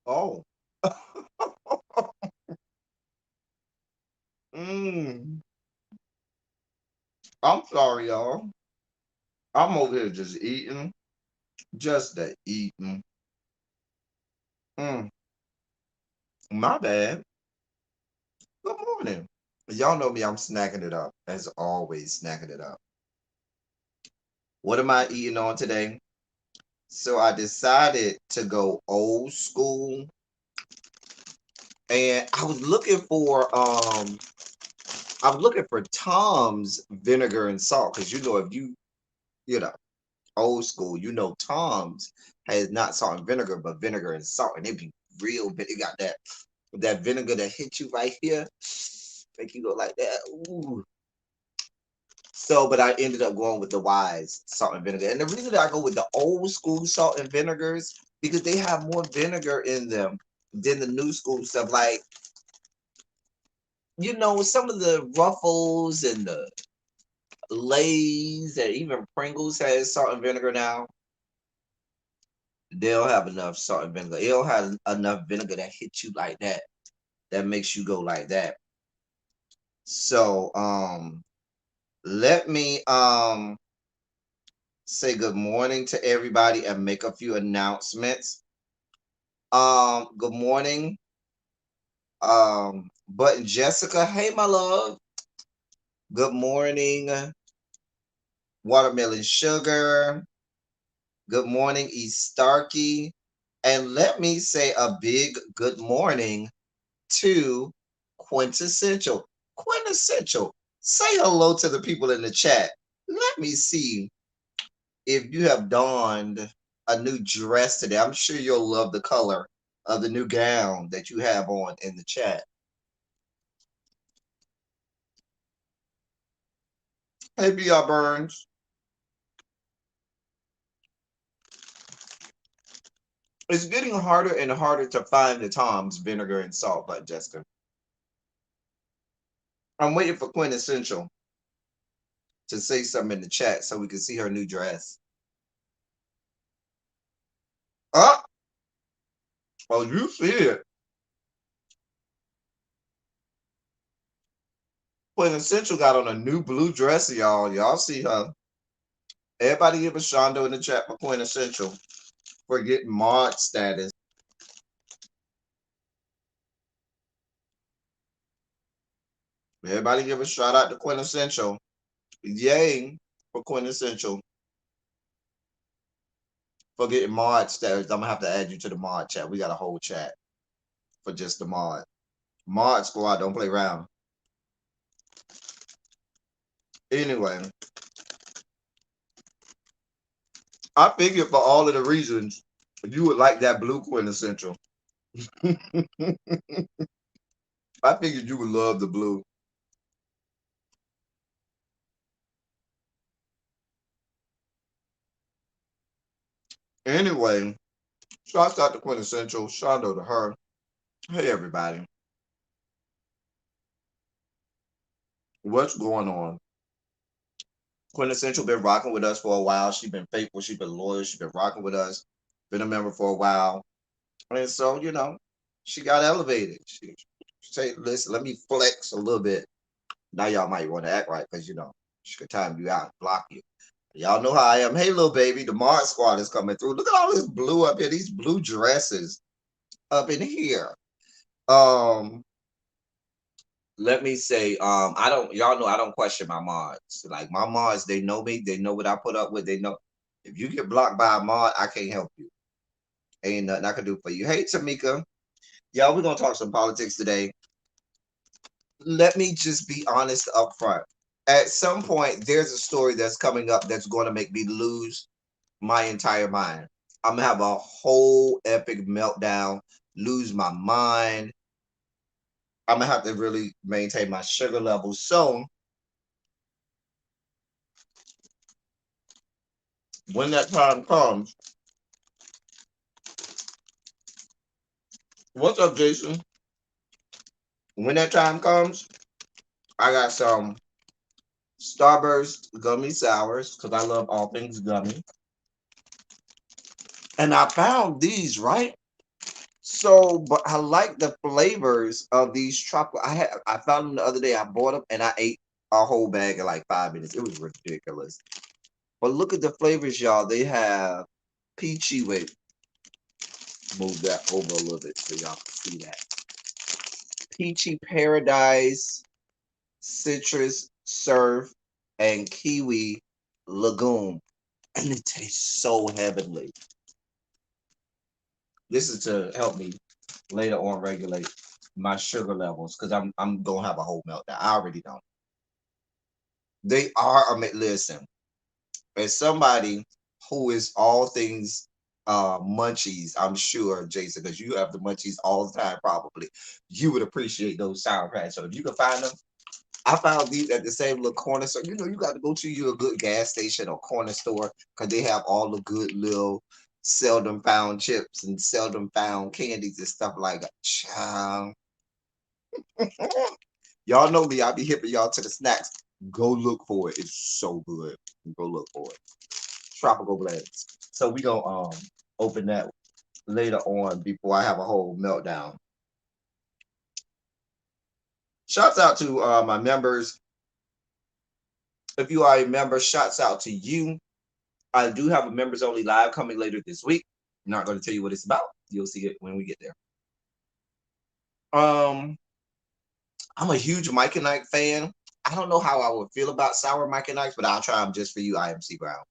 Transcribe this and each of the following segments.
Oh. mm. I'm sorry, y'all. I'm over here just eating. Just the eating. Mm. My bad. Good morning. Y'all know me, I'm snacking it up. As always, snacking it up. What am I eating on today? So I decided to go old school. And I was looking for Tom's vinegar and salt. Because if you know, old school, Tom's has not salt and vinegar, but vinegar and salt. And it be real bit. It got that vinegar that hit you right here. Make you go like that. Ooh. So, but I ended up going with the Wise salt and vinegar. And the reason that I go with the old school salt and vinegars because they have more vinegar in them than the new school stuff. Like, some of the Ruffles and the Lay's and even Pringles has salt and vinegar now. They don't have enough salt and vinegar. They don't have enough vinegar that hits you like that. That makes you go like that. So, let me say good morning to everybody and make a few announcements. Good morning. Button Jessica, hey my love. Good morning, Watermelon Sugar. Good morning, E Starkey. And let me say a big good morning to Quintessential. Quintessential, say hello to the people in the chat. Let me see if you have donned a new dress today. I'm sure you'll love the color of the new gown that you have on in the chat. Hey, B.R. Burns. It's getting harder and harder to find the Tom's vinegar and salt, but Jessica. I'm waiting for Quintessential to say something in the chat so we can see her new dress. Oh, oh, you see it. Quintessential got on a new blue dress, y'all. Y'all see her. Everybody give a Shondo in the chat for Quintessential for getting mod status. Everybody give a shout out to Quintessential. Yay for Quintessential for getting mod status. I'm gonna have to add you to the mod chat. We got a whole chat for just the mod. Mod squad, don't play around. Anyway, I figured for all of the reasons you would like that blue Quintessential. I figured you would love the blue. Anyway, Shouts out to Quintessential. Shout out to her. Hey everybody, what's going on? Quintessential been rocking with us for a while. She's been faithful. She's been loyal. She's been rocking with us. Been a member for a while, and so she got elevated. She say, "Listen, let me flex a little bit." Now y'all might want to act right because she could time you out and block you. Y'all know how I am. Hey, little baby, the Mars Squad is coming through. Look at all this blue up here. These blue dresses up in here. Um, Let me say, I don't. Y'all know I don't question my mods. Like my mods, they know me. They know what I put up with. They know if you get blocked by a mod, I can't help you. Ain't nothing I can do for you. Hey, Tamika, y'all, we're gonna talk some politics today. Let me just be honest up front. At some point, there's a story that's coming up that's going to make me lose my entire mind. I'm gonna have a whole epic meltdown, lose my mind. I'm gonna have to really maintain my sugar levels. So when that time comes, what's up, Jason? When that time comes, I got some Starburst gummy sours because I love all things gummy, and I found these right. So, but I like the flavors of these tropical. I found them the other day. I bought them and I ate a whole bag in like 5 minutes. It was ridiculous. But look at the flavors, y'all. They have peachy. Wait, move that over a little bit so y'all can see that. Peachy paradise, citrus surf, and kiwi lagoon, and it tastes so heavenly. This is to help me later on regulate my sugar levels because I'm gonna have a whole meltdown. I already know. They are listen, as somebody who is all things munchies, I'm sure, Jason, because you have the munchies all the time, probably you would appreciate those sour patch. So if you can find them, I found these at the same little corner. So you got to go to your good gas station or corner store because they have all the good little seldom found chips and seldom found candies and stuff like that. Child. Y'all know me. I be hipping y'all to the snacks. Go look for it. It's so good. Go look for it. Tropical blends. So we gonna open that later on before I have a whole meltdown. Shouts out to my members. If you are a member, shouts out to you. I do have a members only live coming later this week. I'm not going to tell you what it's about. You'll see it when we get there. Um, I'm a huge Mike and Ike fan. I don't know how I would feel about sour Mike and Ike's, but I'll try them just for you, IMC Brown.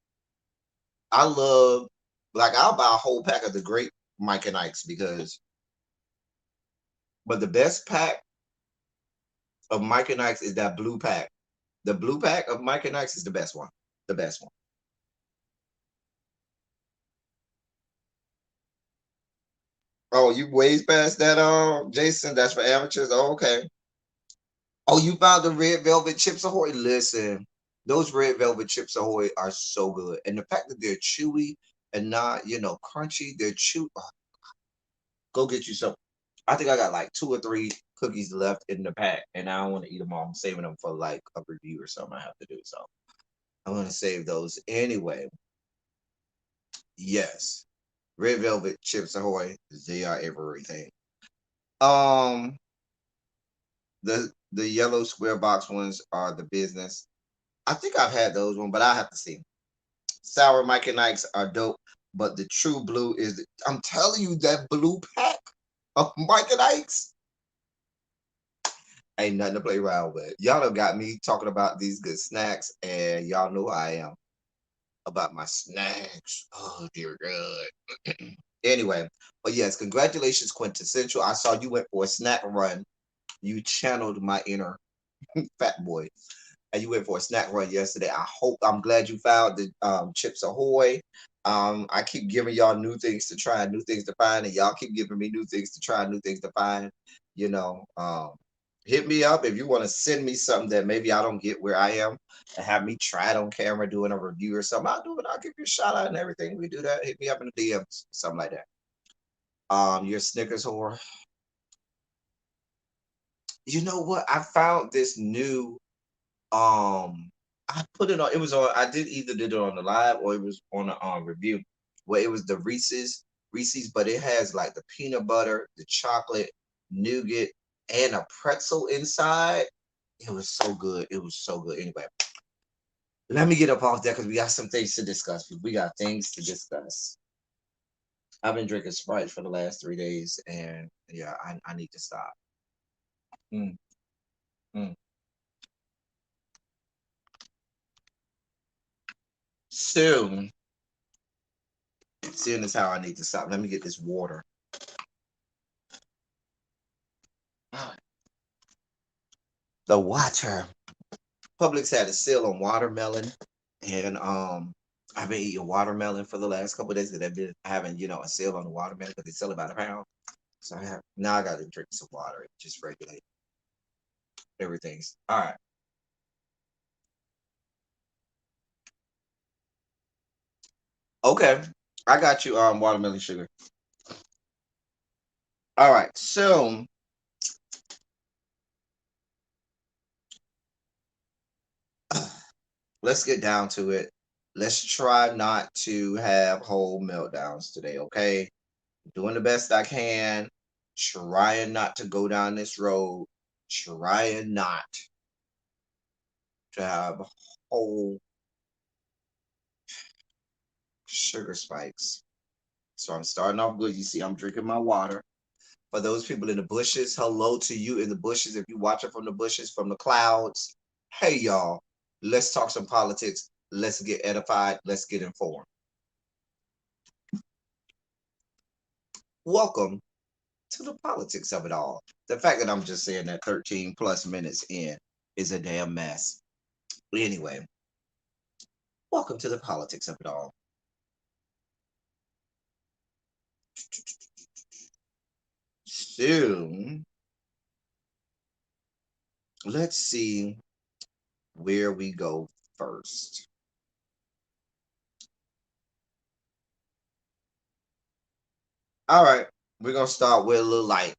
I love, like, I'll buy a whole pack of the great Mike and Ike's but the best pack of Mike and Ike's is that blue pack. The blue pack of Mike and Ike's is the best one. The best one. Oh, you ways past that, Jason? That's for amateurs. Oh, okay. Oh, you found the red velvet chips ahoy? Listen, those red velvet chips ahoy are so good, and the fact that they're chewy and not, crunchy. They're chew. Oh, go get you some. I think I got like 2 or 3 cookies left in the pack, and I don't want to eat them all. I'm saving them for like a review or something I have to do. So I'm gonna save those anyway. Yes, red velvet chips ahoy. They are everything. Um, the yellow square box ones are the business. I think I've had those one, but I have to see. Sour Mike and Ike's are dope, but the true blue is. I'm telling you that blue pack of Mike and Ike's ain't nothing to play around with. Y'all done got me talking about these good snacks, and y'all know I am about my snacks. Oh dear God. Anyway, but yes, congratulations, Quintessential. I saw you went for a snack run. You channeled my inner fat boy. And you went for a snack run yesterday. I'm glad you found the Chips Ahoy. I keep giving y'all new things to try, new things to find, and y'all keep giving me new things to try, new things to find. You know, hit me up if you want to send me something that maybe I don't get where I am and have me try it on camera doing a review or something. I'll do it. I'll give you a shout out and everything. We do that. Hit me up in the DMs, something like that. Your Snickers whore. You know what? I found this new I put it on, it was on, I did it on the live or it was on a review where it was the Reese's, but it has like the peanut butter, the chocolate, nougat, and a pretzel inside. It was so good. It was so good. Anyway, let me get up off that because we got some things to discuss. We got things to discuss. I've been drinking Sprite for the last 3 days, and yeah, I need to stop. Mm, mm. Soon, seeing as how I need to stop. Let me get this water. The water. Publix had a sale on watermelon, and I've been eating watermelon for the last couple of days. That they've been having, a sale on the watermelon because they sell about a pound. So now I got to drink some water and just regulate everything's all right. Okay, I got you. Watermelon sugar. All right, so let's get down to it. Let's try not to have whole meltdowns today. Okay, doing the best I can, trying not to go down this road, trying not to have whole sugar spikes. So I'm starting off good. You see, I'm drinking my water. For those people in the bushes, hello to you in the bushes. If you watch it from the bushes, from the clouds, hey y'all, let's talk some politics. Let's get edified. Let's get informed. Welcome to the politics of it all. The fact that I'm just saying that 13 plus minutes in is a damn mess. Anyway, welcome to the politics of it all. So let's see where we go first. All right, we're gonna start with a little light.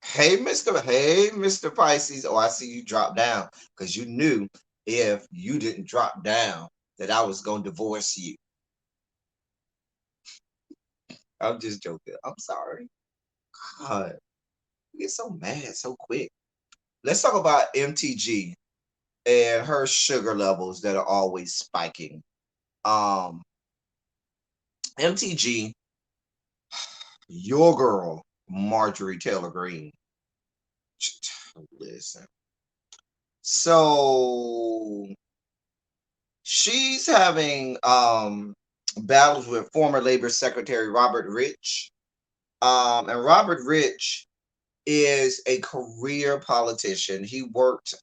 Hey, Mr. Pisces. Oh, I see you drop down because you knew if you didn't drop down that I was gonna divorce you. I'm just joking. I'm sorry. God, you get so mad so quick. Let's talk about MTG and her sugar levels that are always spiking. Um, MTG, your girl, Marjorie Taylor Greene. Listen. So she's having battles with former Labor Secretary Robert Rich. And Robert Rich is a career politician. He was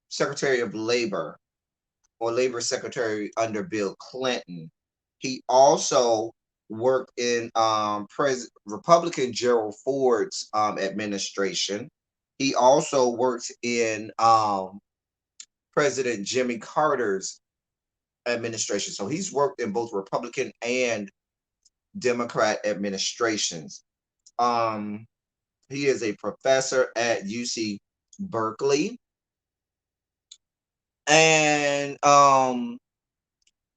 Secretary of Labor or Labor Secretary under Bill Clinton. He also worked in Republican Gerald Ford's administration. He also worked in President Jimmy Carter's administration. So he's worked in both Republican and Democrat administrations. Um, he is a professor at UC Berkeley, and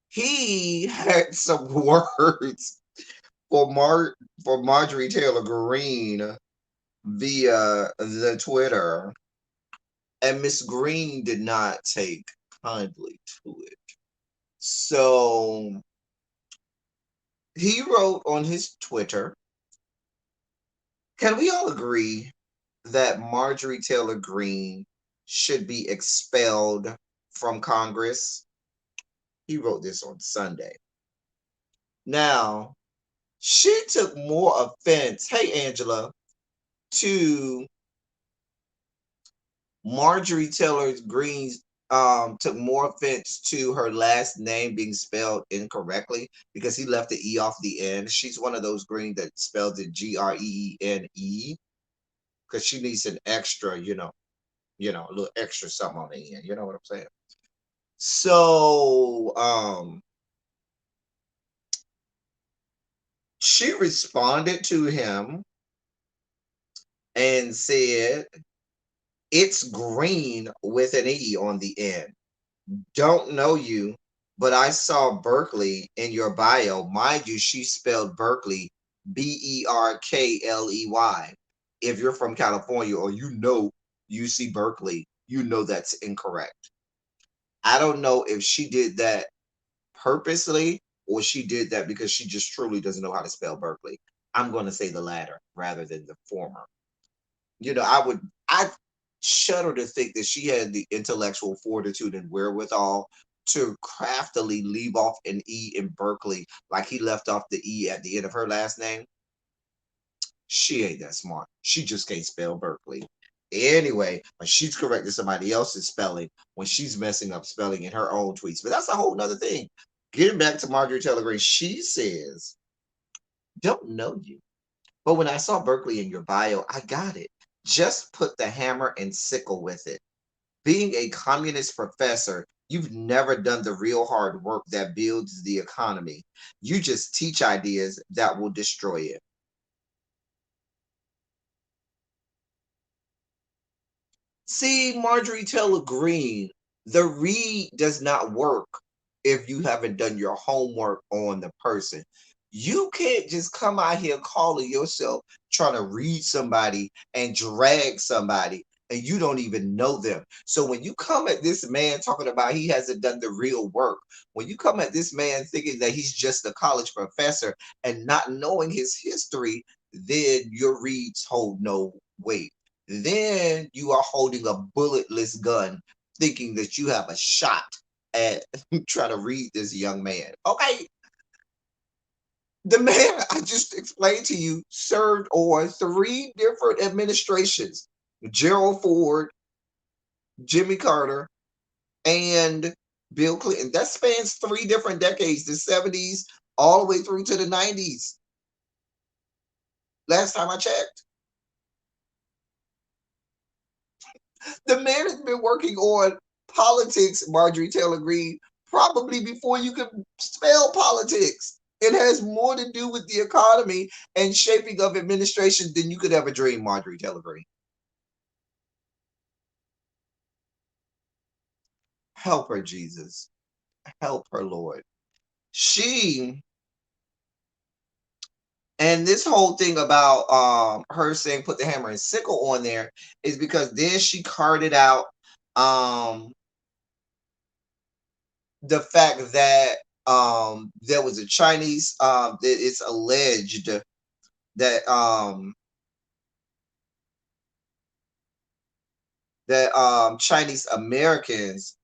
he had some words for Marjorie Taylor Greene via the Twitter, and Miss Green did not take kindly to it. So he wrote on his Twitter, can we all agree that Marjorie Taylor Greene should be expelled from Congress? He wrote this on Sunday. Now, she took more offense, hey Angela, to Marjorie Taylor Greene's took more offense to her last name being spelled incorrectly because he left the E off the end. She's one of those Green that spelled it Greene because she needs an extra, a little extra something on the end. You know what I'm saying? So She responded to him and said, "It's green with an E on the end. Don't know you, but I saw Berkeley in your bio. Mind you, she spelled Berkeley Berkley. If you're from California or you know UC Berkeley, you know that's incorrect. I don't know if she did that purposely or she did that because she just truly doesn't know how to spell Berkeley. I'm going to say the latter rather than the former. I shudder to think that she had the intellectual fortitude and wherewithal to craftily leave off an E in Berkeley like he left off the E at the end of her last name. She ain't that smart. She just can't spell Berkeley. Anyway, but she's correcting somebody else's spelling when she's messing up spelling in her own tweets. But that's a whole nother thing. Getting back to Marjorie Taylor Greene, she says, "Don't know you. But when I saw Berkeley in your bio, I got it. Just put the hammer and sickle with it. Being a communist professor, you've never done the real hard work that builds the economy. You just teach ideas that will destroy it." See, Marjorie Taylor Greene, the read does not work if you haven't done your homework on the person. You can't just come out here calling yourself trying to read somebody and drag somebody and you don't even know them. So when you come at this man talking about he hasn't done the real work, when you come at this man thinking that he's just a college professor and not knowing his history, then your reads hold no weight. Then you are holding a bulletless gun, thinking that you have a shot at trying to read this young man. Okay, the man I just explained to you served on three different administrations: Gerald Ford, Jimmy Carter, and Bill Clinton. That spans three different decades, the 70s all the way through to the 90s. Last time I checked. The man has been working on politics, Marjorie Taylor Greene, probably before you could spell politics. It has more to do with the economy and shaping of administration than you could ever dream, Marjorie Taylor Greene. Help her, Jesus. Help her, Lord. She and this whole thing about her saying put the hammer and sickle on there is because then she carted out um the fact that there was a Chinese that it's alleged that Chinese Americans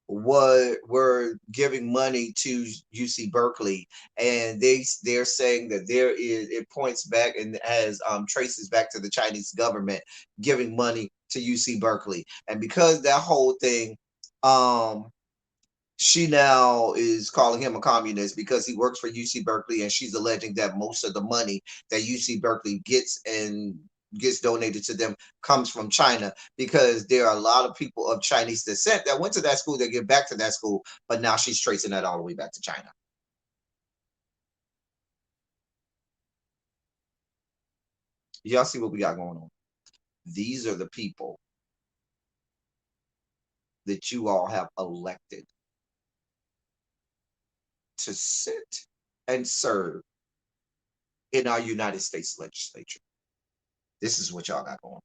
were giving money to UC Berkeley, and they're saying that there is it points back and has traces back to the Chinese government giving money to UC Berkeley, and because that whole thing um she now is calling him a communist because he works for UC Berkeley, and she's alleging that most of the money that UC Berkeley gets donated to them comes from China because there are a lot of people of Chinese descent that went to that school that get back to that school, but now she's tracing that all the way back to China. Y'all see what we got going on? These are the people that you all have elected to sit and serve in our United States legislature. This is what y'all got going.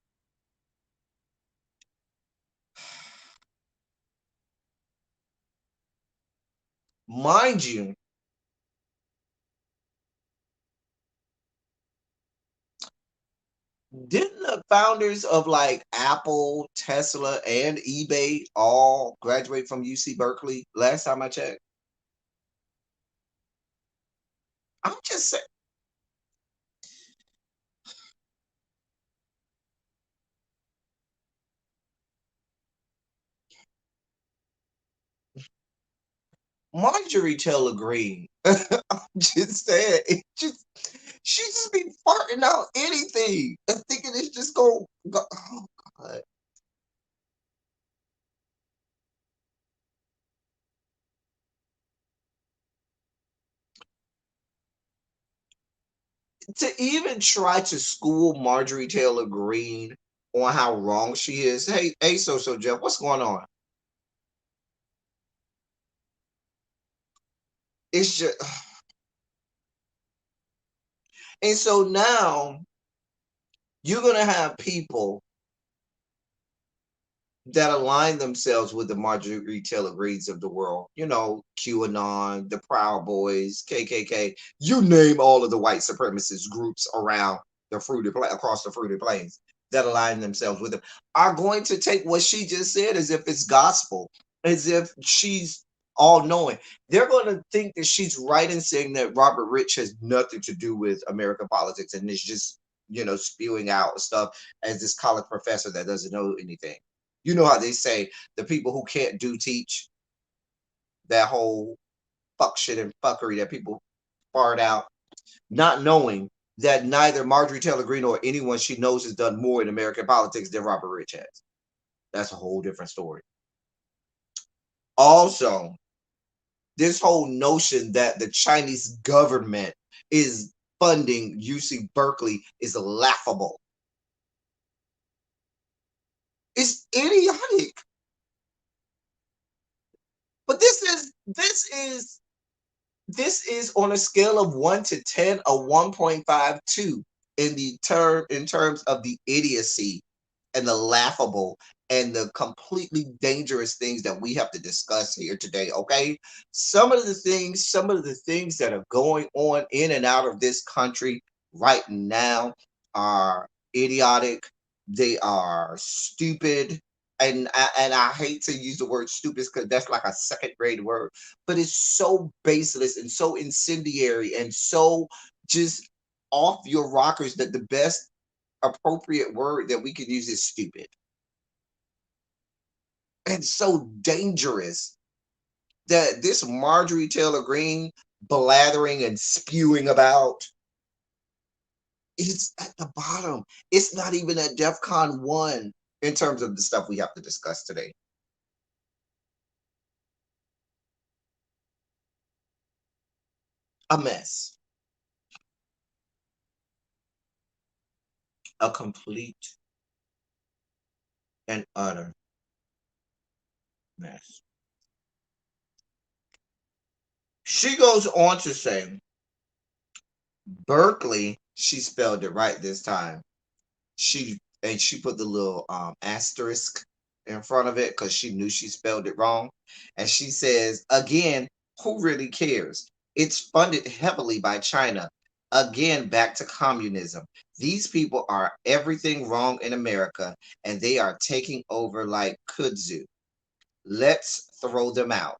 Mind you, didn't the founders of like Apple, Tesla, and eBay all graduate from UC Berkeley? Last time I checked. I'm just saying, Marjorie Taylor Greene. I'm just saying, it just she just be farting out anything and thinking it's just go. Oh God. to even try to school Marjorie Taylor Greene on how wrong she is. Hey, so Jeff, what's going on? It's just, and so now you're gonna have people that align themselves with the Marjorie Taylor Greenes of the world. You know, QAnon, the Proud Boys, KKK. You name all of the white supremacist groups around the across the fruited plains that align themselves with them are going to take what she just said as if it's gospel, as if she's all knowing. They're going to think that she's right in saying that Robert Rich has nothing to do with American politics and is just, spewing out stuff as this college professor that doesn't know anything. You know how they say the people who can't do teach, that whole fuck shit and fuckery that people fart out, not knowing that neither Marjorie Taylor Greene or anyone she knows has done more in American politics than Robert Rich has. That's a whole different story. Also, this whole notion that the Chinese government is funding UC Berkeley is laughable. It's idiotic. But this is on a scale of 1 to 10, a 1.52 in terms of the idiocy and the laughable and the completely dangerous things that we have to discuss here today. Okay, some of the things that are going on in and out of this country right now are idiotic. They are stupid. And I hate to use the word stupid because that's like a second grade word, but it's so baseless and so incendiary and so just off your rockers that the best appropriate word that we can use is stupid. And so dangerous that this Marjorie Taylor Greene blathering and spewing about is at the bottom. It's not even at DEFCON 1 in terms of the stuff we have to discuss today. A mess. A complete and utter mess. She goes on to say, Berkeley, she spelled it right this time. She put the little asterisk in front of it because she knew she spelled it wrong. And she says, again, who really cares? It's funded heavily by China. Again, back to communism. These people are everything wrong in America and they are taking over like kudzu. Let's throw them out.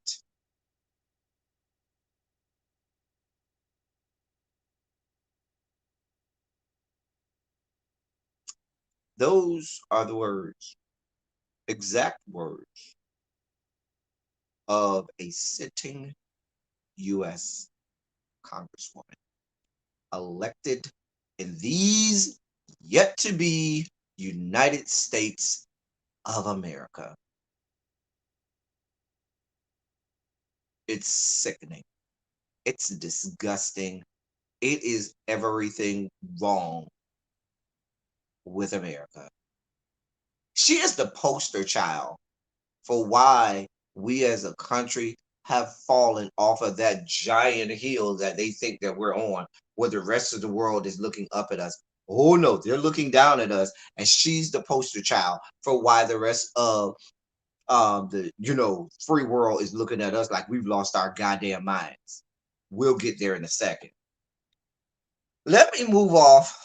Those are the words, exact words of a sitting U.S. Congresswoman elected in these yet to be United States of America. It's sickening. It's disgusting. It is everything wrong with America. She is the poster child for why we as a country have fallen off of that giant hill that they think that we're on, where the rest of the world is looking up at us. Oh no, they're looking down at us, and she's the poster child for why the rest of the free world is looking at us like we've lost our goddamn minds. We'll get there in a second. Let me move off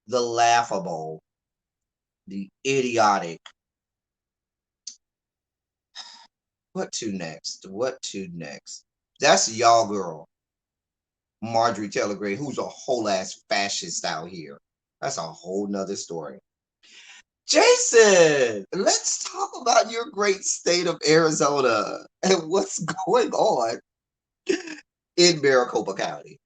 the laughable, the idiotic. What to next? What to next? That's y'all girl, Marjorie Taylor Greene, who's a whole ass fascist out here. That's a whole nother story. Jason, let's talk about your great state of Arizona and what's going on in Maricopa County.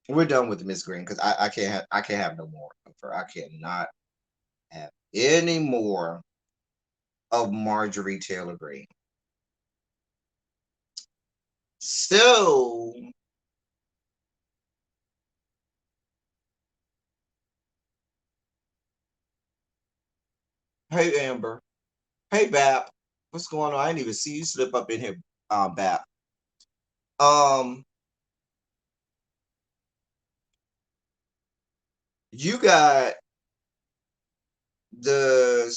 We're done with Miss Green because I can't have no more of her. I cannot have any more of Marjorie Taylor Greene. So, hey Amber, hey Bap, what's going on? I didn't even see you slip up in here, Bap. Um, you got the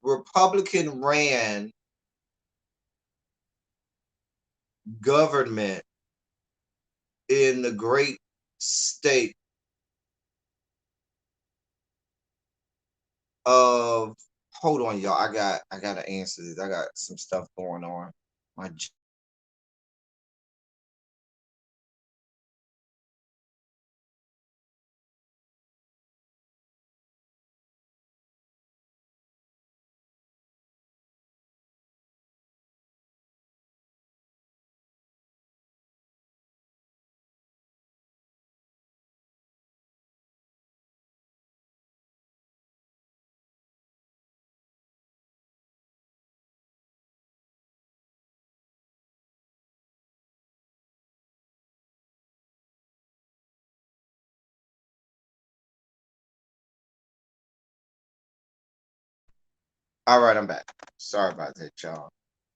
Republican ran government in the great state of. Hold on, y'all. I gotta answer this. I got some stuff going on. My All right, I'm back. Sorry about that, y'all.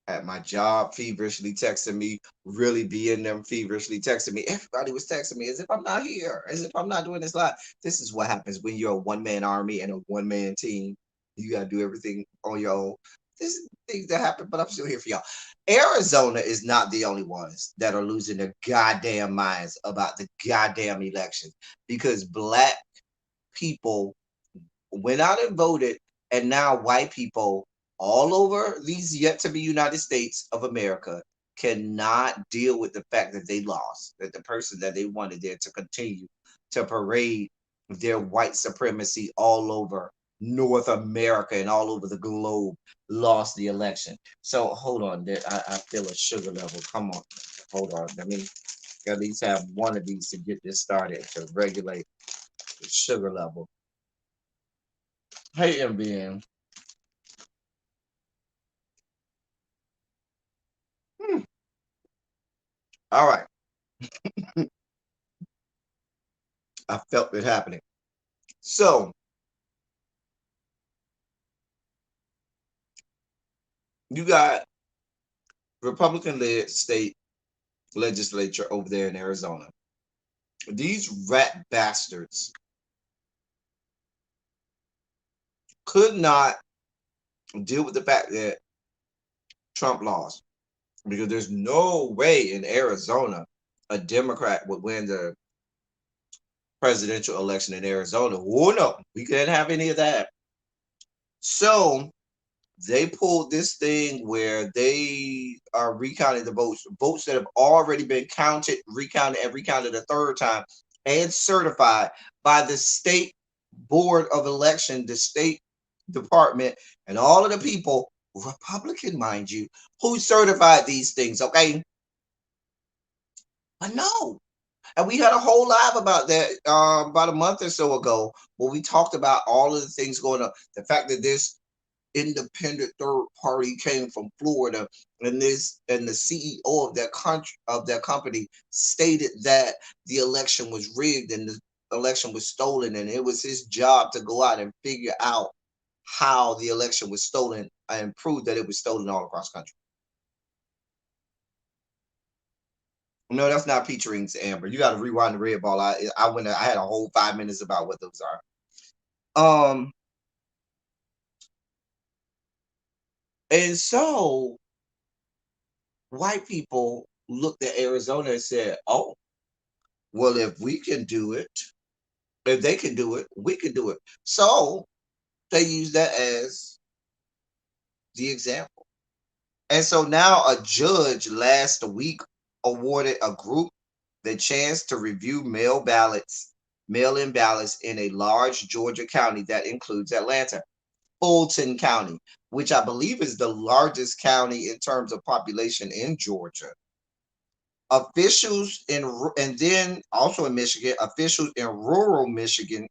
At my job, feverishly texting me, really being them feverishly texting me. Everybody was texting me as if I'm not here, as if I'm not doing this live. This is what happens when you're a one-man army and a one-man team. You gotta do everything on your own. This is things that happen, but I'm still here for y'all. Arizona is not the only ones that are losing their goddamn minds about the goddamn election because black people went out and voted, and now white people all over these yet to be United States of America cannot deal with the fact that they lost, that the person that they wanted there to continue to parade their white supremacy all over North America and all over the globe lost the election. So hold on, I feel a sugar level. Come on, hold on. Let me at least have one of these to get this started to regulate the sugar level. Hey, MBN. Hmm. All right. I felt it happening. So you got Republican led state legislature over there in Arizona. These rat bastards could not deal with the fact that Trump lost because there's no way in Arizona a Democrat would win the presidential election in Arizona. Oh no, we couldn't have any of that. So they pulled this thing where they are recounting the votes that have already been counted, recounted, and recounted a third time, and certified by the state board of election, the state department, and all of the people, Republican, mind you, who certified these things. Okay, but no. And we had a whole live about that about a month or so ago, where we talked about all of the things going on. The fact that this independent third party came from Florida, and the CEO of that country of that company stated that the election was rigged and the election was stolen, and it was his job to go out and figure out how the election was stolen and prove that it was stolen all across the country. No, that's not peach rings, Amber. You got to rewind the red ball. I had a whole 5 minutes about what those are. Um, and so white people looked at Arizona and said, "Oh, well, if we can do it, if they can do it, we can do it." So they use that as the example. And so now a judge last week awarded a group the chance to review mail-in ballots in a large Georgia county that includes Atlanta, Fulton County, which I believe is the largest county in terms of population in Georgia. Officials and then also in Michigan, officials in a rural Michigan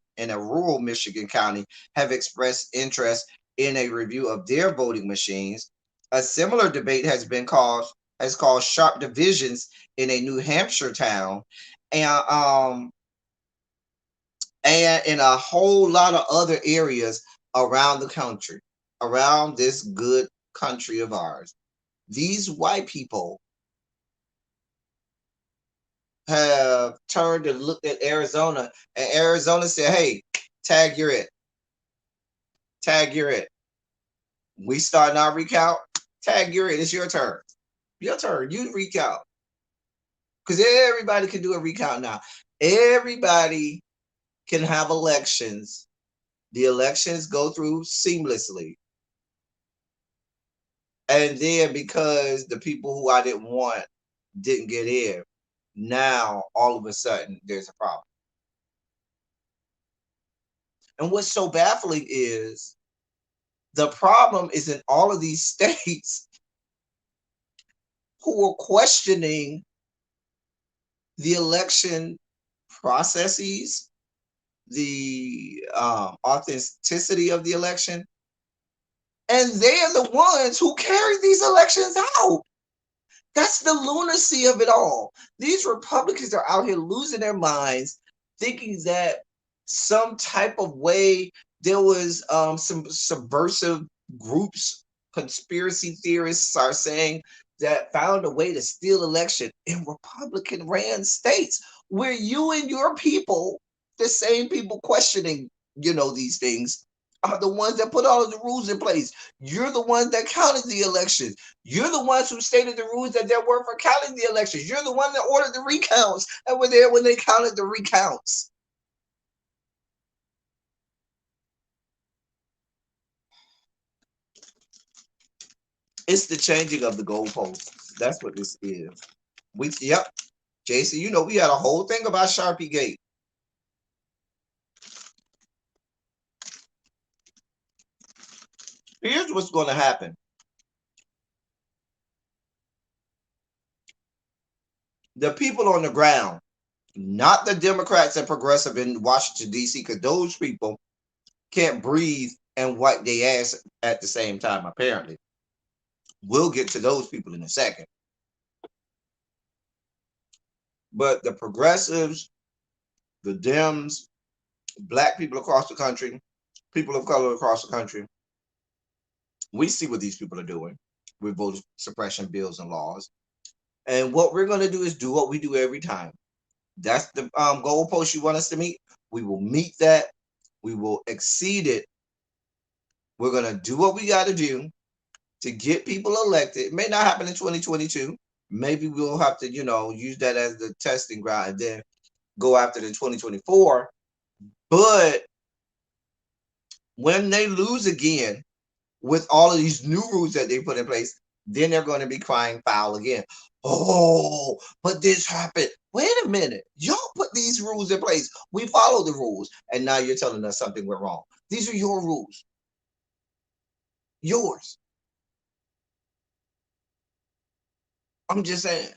county have expressed interest in a review of their voting machines. A similar debate has been caused has caused sharp divisions in a New Hampshire town, and and in a whole lot of other areas around the country, around this good country of ours. These white people have turned and looked at Arizona, and Arizona said, "Hey, tag you're it, tag you're it. We starting our recount. Tag you're it. It's your turn. Your turn. You recount because everybody can do a recount now. Everybody can have elections. The elections go through seamlessly, and then because the people who I didn't want didn't get in, now all of a sudden there's a problem. And what's so baffling is the problem is in all of these states who are questioning the election processes, the authenticity of the election, and they're the ones who carry these elections out. That's the lunacy of it all. These Republicans are out here losing their minds, thinking that some type of way there was some subversive groups, conspiracy theorists are saying that found a way to steal election in Republican ran states where you and your people, the same people questioning, these things, are the ones that put all of the rules in place. You're the ones that counted the elections. You're the ones who stated the rules that there were for counting the elections. You're the one that ordered the recounts and were there when they counted the recounts. It's the changing of the goalposts. That's what this is. Yep, Jason, we had a whole thing about Sharpie Gate. Here's what's going to happen. The people on the ground, not the Democrats and progressive in Washington, D.C., because those people can't breathe and wipe their ass at the same time, apparently. We'll get to those people in a second. But the progressives, the Dems, black people across the country, people of color across the country, we see what these people are doing with voter suppression bills and laws. And what we're going to do is do what we do every time. That's the goalpost you want us to meet. We will meet that. We will exceed it. We're going to do what we got to do to get people elected. It may not happen in 2022. Maybe we'll have to, use that as the testing ground and then go after the 2024. But when they lose again with all of these new rules that they put in place, then they're going to be crying foul again. Oh, but this happened. Wait a minute. Y'all put these rules in place. We follow the rules. And now you're telling us something went wrong. These are your rules. Yours. I'm just saying.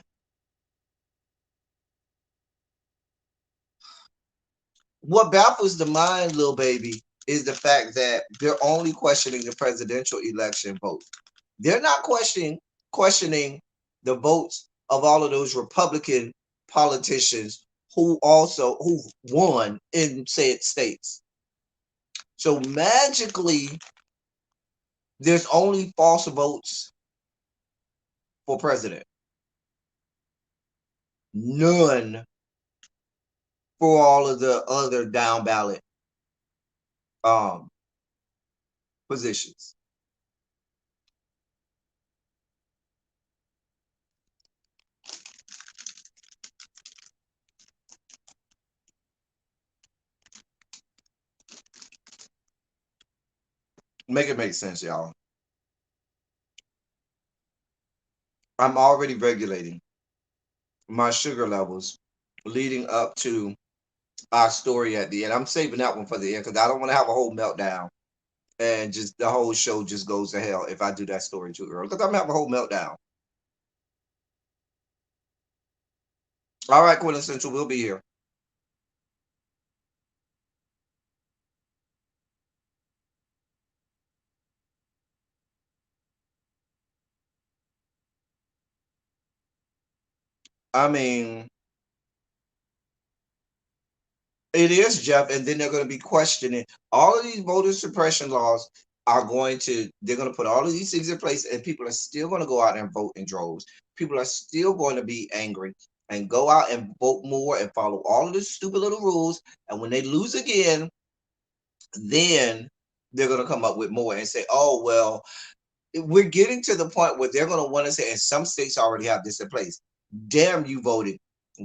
What baffles the mind, little baby, is the fact that they're only questioning the presidential election vote. They're not questioning the votes of all of those Republican politicians who won in said states. So magically, there's only false votes for president. None for all of the other down ballot um, positions. Make it make sense, y'all. I'm already regulating my sugar levels leading up to our story at the end. I'm saving that one for the end because I don't want to have a whole meltdown and just the whole show just goes to hell if I do that story too early because I'm gonna have a whole meltdown. All right, Quintessential, we'll be here. I mean, it is, Jeff, and then they're going to be questioning all of these voter suppression laws are going to they're going to put all of these things in place, and people are still going to go out and vote in droves. People are still going to be angry and go out and vote more and follow all of the stupid little rules. And when they lose again, then they're going to come up with more and say, "Oh well, we're getting to the point where they're going to want to say, and some states already have this in place. Damn, you voted.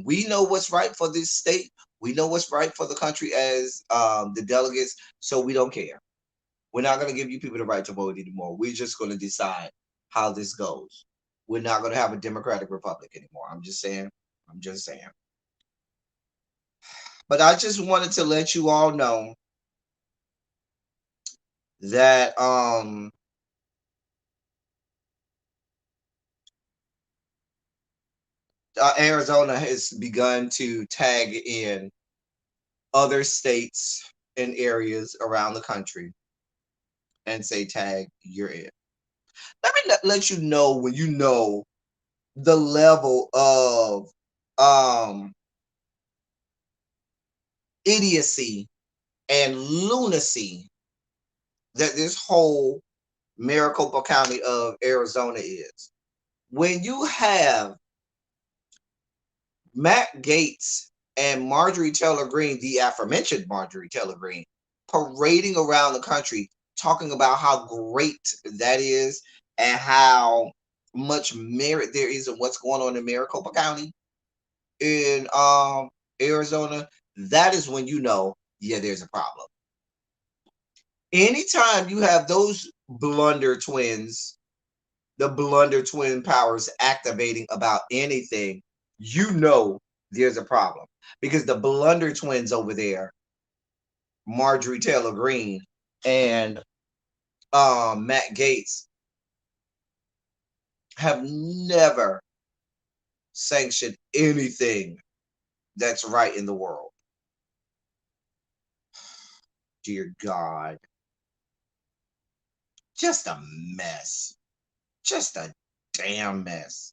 We know what's right for this state. We know what's right for the country as the delegates. So we don't care. We're not going to give you people the right to vote anymore. We're just going to decide how this goes. We're not going to have a democratic republic anymore. I'm just saying. I'm just saying. But I just wanted to let you all know that Arizona has begun to tag in other states and areas around the country and say, tag, you're in. Let me let you know when you know the level of um, idiocy and lunacy that this whole Maricopa County of Arizona is. When you have Matt Gaetz and Marjorie Taylor Greene, the aforementioned Marjorie Taylor Greene, parading around the country talking about how great that is and how much merit there is in what's going on in Maricopa County in Arizona, that is when you know, yeah, there's a problem. Anytime you have those blunder twins, the blunder twin powers activating about anything, you know there's a problem. Because the blunder twins over there, Marjorie Taylor Greene and Matt Gaetz, have never sanctioned anything that's right in the world. Dear God. Just a mess. Just a damn mess.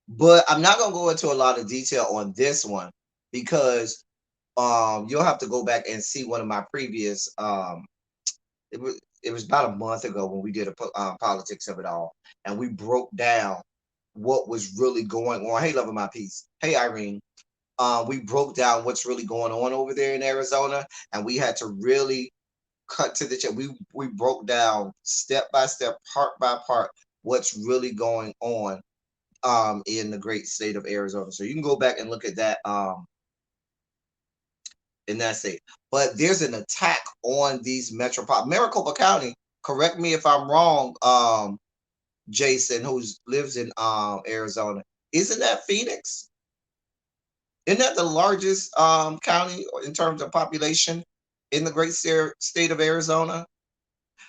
But I'm not gonna go into a lot of detail on this one because you'll have to go back and see one of my previous it was about a month ago when we did a politics of it all, and we broke down what was really going on. Hey, love of my piece. Hey, Irene. We broke down what's really going on over there in Arizona, and we had to really cut to the chase. We broke down step by step, part by part, what's really going on in the great state of Arizona. So you can go back and look at that in that state. But there's an attack on these metropolitan Maricopa County. Correct me if I'm wrong, Jason, who lives in Arizona. Isn't that Phoenix? Isn't that the largest county in terms of population in the great state of Arizona?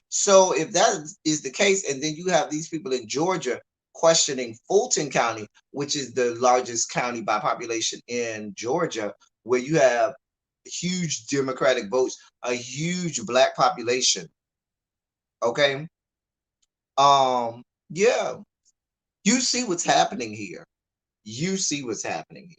So if that is the case, and then you have these people in Georgia questioning Fulton County, which is the largest county by population in Georgia, where you have huge Democratic votes, a huge black population. Okay. Yeah, you see what's happening here. You see what's happening here.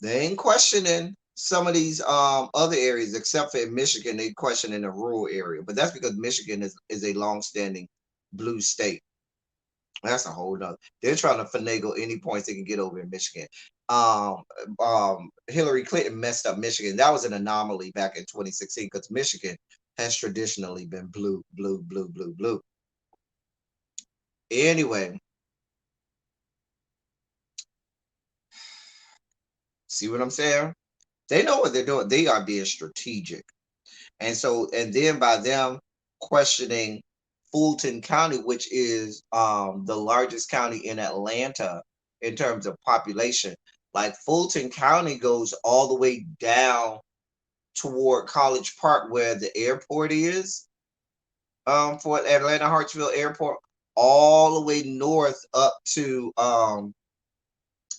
They ain't questioning some of these other areas, except for in Michigan, they question in the rural area. But that's because Michigan is a long-standing blue state. That's a whole nother. They're trying to finagle any points they can get over in Michigan. Um, Hillary Clinton messed up Michigan. That was an anomaly back in 2016 because Michigan has traditionally been blue, blue, blue, blue, blue. Anyway, see what I'm saying? They know what they're doing. They are being strategic. And so, and then by them questioning Fulton County, which is the largest county in Atlanta in terms of population, like Fulton County goes all the way down toward College Park, where the airport is for Atlanta Hartsfield Airport, all the way north up to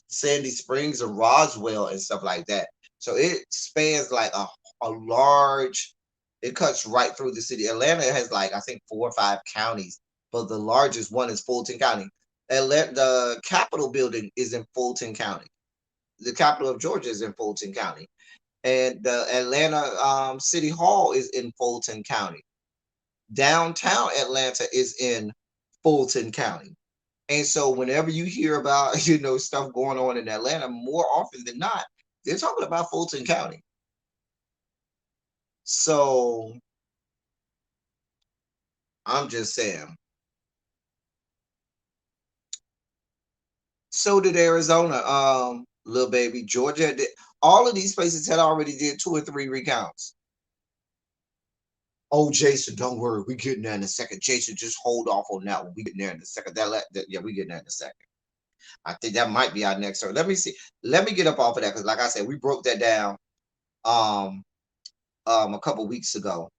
Sandy Springs and Roswell and stuff like that. So it spans like a large, it cuts right through the city. Atlanta has like, I think 4 or 5 counties but the largest one is Fulton County. The Capitol building is in Fulton County. The capital of Georgia is in Fulton County, and the Atlanta City Hall is in Fulton County. Downtown Atlanta is in Fulton County. And so whenever you hear about, stuff going on in Atlanta, more often than not, they're talking about Fulton County. So I'm just saying. So did Arizona, little baby. Georgia did. All of these places had already did 2 or 3 recounts. Oh, Jason, don't worry. We getting there in a second. Jason, just hold off on that one. We getting there in a second. Yeah, we getting there in a second. I think that might be our next story. Let me see. Let me get up off of that because, like I said, we broke that down um a couple weeks ago,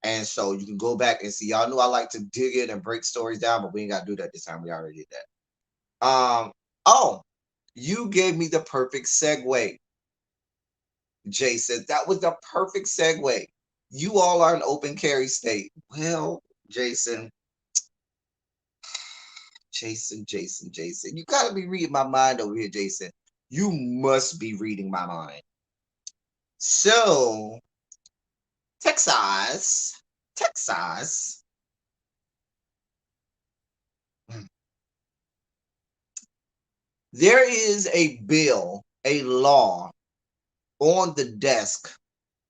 and so you can go back and see. Y'all know I like to dig in and break stories down, but we ain't got to do that this time. We already did that. Oh, you gave me the perfect segue, Jason. That was the perfect segue. You all are an open carry state. Well, Jason, Jason. You gotta be reading my mind over here, Jason. You must be reading my mind. So, Texas. There is a bill, a law on the desk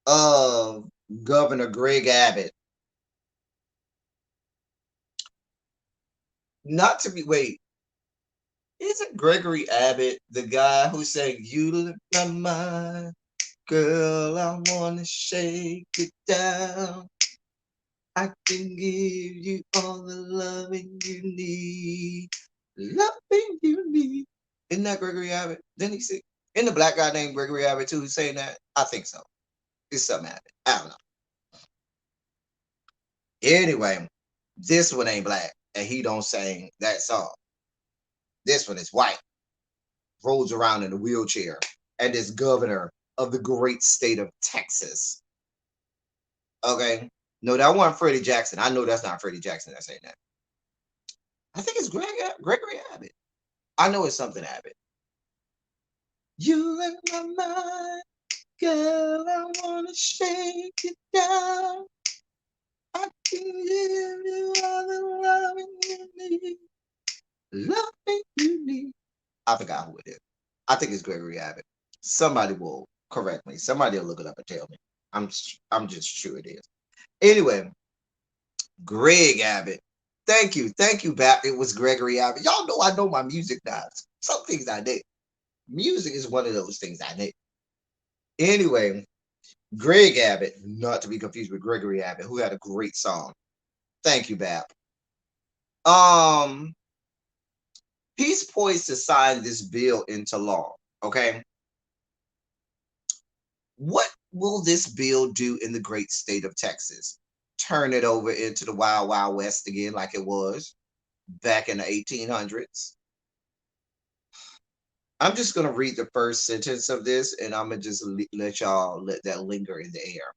of Governor Greg Abbott. Not to be, wait, isn't Gregory Abbott the guy who sang "You Lift My Mind"? Girl, I wanna shake it down. I can give you all the loving you need. Loving you need. Isn't that Gregory Abbott? Didn't he sing? Isn't the black guy named Gregory Abbott too who's saying that? I think so. It's something Abbott. I don't know. Anyway, this one ain't black, and he don't sing that song. This one is white, rolls around in a wheelchair, and is governor of the great state of Texas. Okay. No, that wasn't Freddie Jackson. I know that's not Freddie Jackson that's saying that. I think it's Gregory Abbott. I know it's something Abbott. You in my mind, girl, I wanna shake it down. I can give you all the loving you need. Loving you need. I forgot who it is. I think it's Gregory Abbott. Somebody will correct me. Somebody will look it up and tell me. I'm just sure it is. Anyway, Greg Abbott. Thank you, Bap. It was Gregory Abbott. Y'all know I know my music now. Some things I did. Music is one of those things I did. Anyway, Greg Abbott, not to be confused with Gregory Abbott, who had a great song. Thank you, Bap. Um, he's poised to sign this bill into law. Okay. What will this bill do in the great state of Texas? Turn it over into the wild, wild west again, like it was back in the 1800s? I'm just going to read the first sentence of this and I'm going to just let y'all let that linger in the air.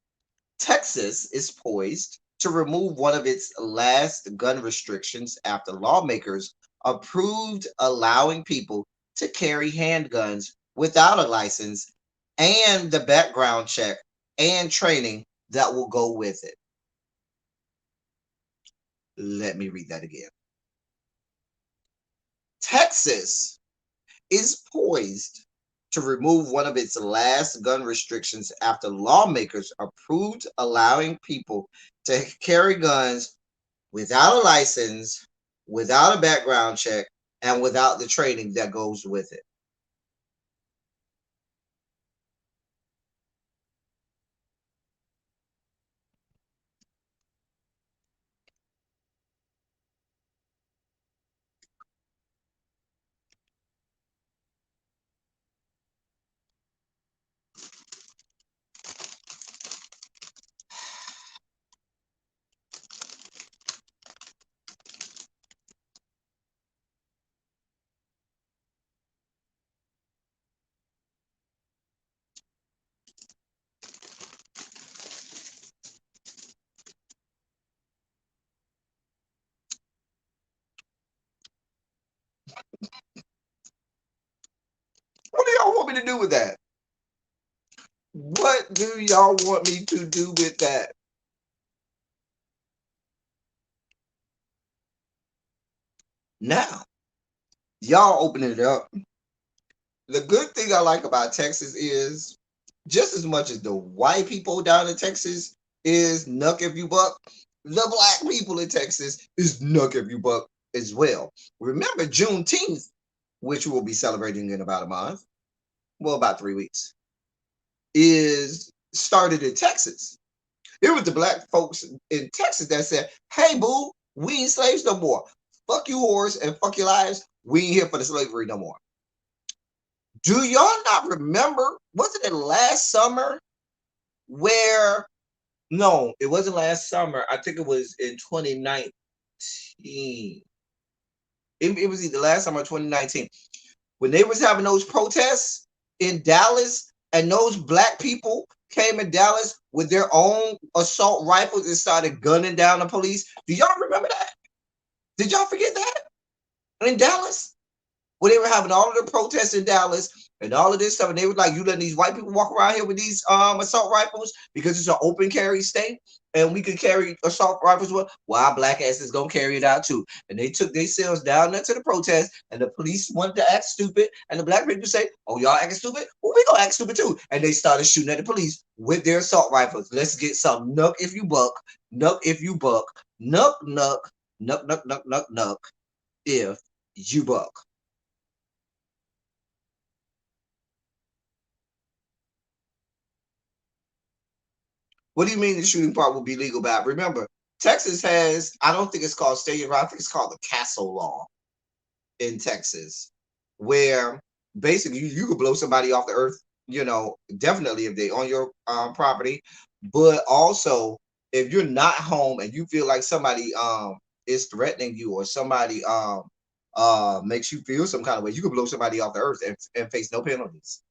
Texas is poised to remove one of its last gun restrictions after lawmakers approved allowing people to carry handguns without a license and the background check and training that will go with it. Let me read that again. Texas is poised to remove one of its last gun restrictions after lawmakers approved allowing people to carry guns without a license, without a background check, and without the training that goes with it. do with that? What do y'all want me to do with that? Now, y'all opening it up. The good thing I like about Texas is just as much as the white people down in Texas is nuck if you buck, the black people in Texas is nuck if you buck as well. Remember Juneteenth, which we'll be celebrating in about a month, well, about 3 weeks, is started in Texas. It was the black folks in Texas that said, hey, boo, we ain't slaves no more. Fuck you, whores, and fuck your lives. We ain't here for the slavery no more. Do y'all not remember? Wasn't it last summer where? No, it wasn't last summer. I think it was in 2019. It was either last summer or 2019 when they was having those protests in Dallas, and those black people came in Dallas with their own assault rifles and started gunning down the police. Do y'all remember that? Did y'all forget that? In Dallas? When they were having all of the protests in Dallas and all of this stuff, and they were like, you letting these white people walk around here with these assault rifles because it's an open carry state and we could carry assault rifles. Well, our black ass is gonna carry it out too. And they took themselves down there to the protest, and the police wanted to act stupid, and the black people say, oh, y'all acting stupid? Well, we gonna act stupid too. And they started shooting at the police with their assault rifles. Let's get some nuck if you buck, nuck if you buck, nuck, nuck, nuck, nuck, nuck, nuck, nuck, if you buck. What do you mean the shooting part will be legal back? Remember, Texas has, I don't think it's called state law, I think it's called the castle law in Texas, where basically you could blow somebody off the earth, definitely if they on your property, but also if you're not home and you feel like somebody is threatening you or somebody makes you feel some kind of way, you could blow somebody off the earth and face no penalties.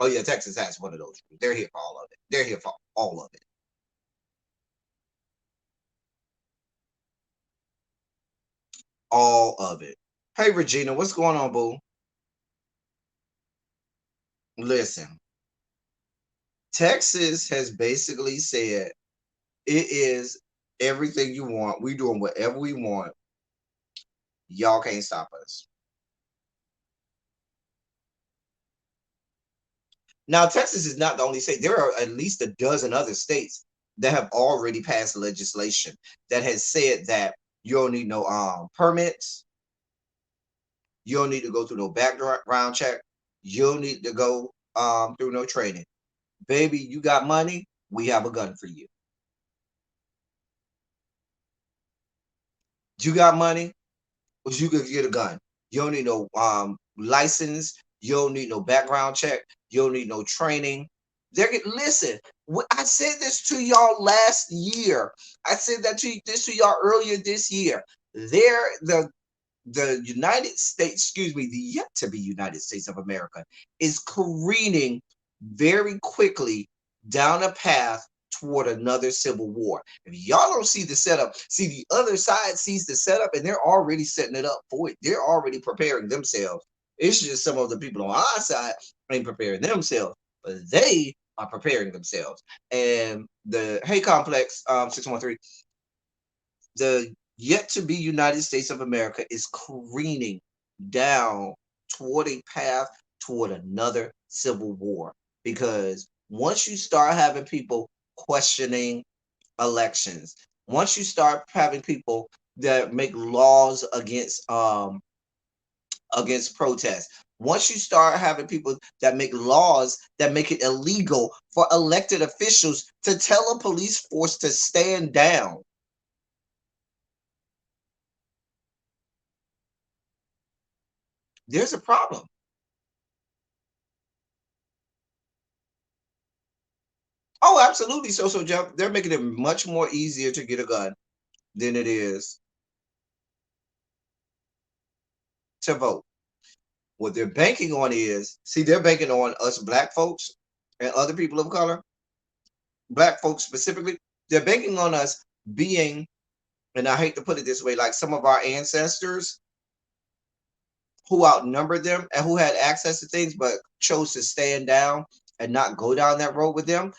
Oh yeah, Texas has one of those. They're here for all of it. They're here for all of it. All of it. Hey Regina, what's going on, boo? Listen, Texas has basically said it is everything you want. We doing whatever we want. Y'all can't stop us. Now, Texas is not the only state. There are at least a dozen other states that have already passed legislation that has said that you don't need no permits. You don't need to go through no background check. You don't need to go through no training. Baby, you got money, we have a gun for you. You got money, well, you could get a gun. You don't need no license. You don't need no background check. You don't need no training. Listen. I said this to y'all last year. I said this to y'all earlier this year. The United States, excuse me, the yet to be United States of America is careening very quickly down a path toward another civil war. If y'all don't see the setup, see the other side sees the setup and they're already setting it up for it. They're already preparing themselves. It's just some of the people on our side ain't preparing themselves, but they are preparing themselves. And the Hay Complex 613, the yet to be United States of America is careening down toward a path toward another civil war. Because once you start having people questioning elections, once you start having people that make laws against protest, once you start having people that make laws that make it illegal for elected officials to tell a police force to stand down, there's a problem. Oh, absolutely. So Jeff, they're making it much more easier to get a gun than it is to vote. What they're banking on is, see, they're banking on us black folks and other people of color, black folks specifically. They're banking on us being, and I hate to put it this way, like some of our ancestors who outnumbered them and who had access to things, but chose to stand down and not go down that road with them.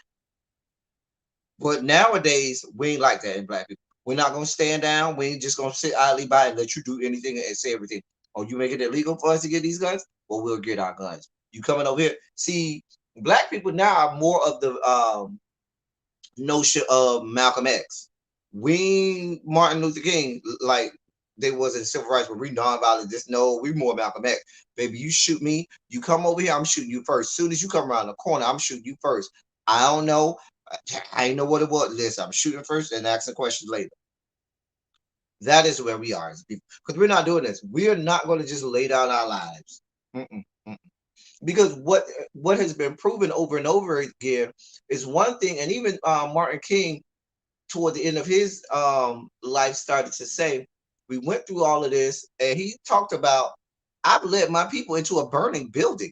But nowadays, we ain't like that in black people. We're not gonna stand down. We ain't just gonna sit idly by and let you do anything and say everything. Oh, you make it illegal for us to get these guns? Well, we'll get our guns. You coming over here? See, black people now are more of the notion of Malcolm X. We Martin Luther King, like they was in civil rights, but we nonviolent. Just no, we more Malcolm X. Baby, you shoot me, you come over here, I'm shooting you first. Soon as you come around the corner, I'm shooting you first. I don't know. I ain't know what it was. Listen, I'm shooting first and asking questions later. That is where we are as people. Because we're not doing this. We are not going to just lay down our lives. Mm-mm, mm-mm. Because what has been proven over and over again is one thing, and even Martin King toward the end of his life started to say, we went through all of this, and he talked about, I've led my people into a burning building.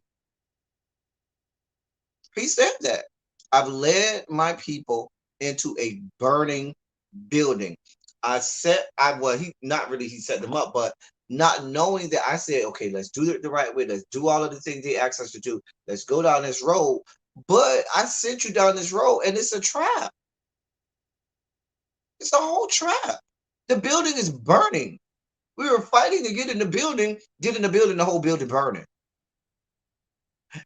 He said that. I've led my people into a burning building. He not really he set them up, but not knowing that I said, okay, let's do it the right way. Let's do all of the things they asked us to do. Let's go down this road. But I sent you down this road and it's a trap. It's a whole trap. The building is burning. We were fighting to get in the building, the whole building burning.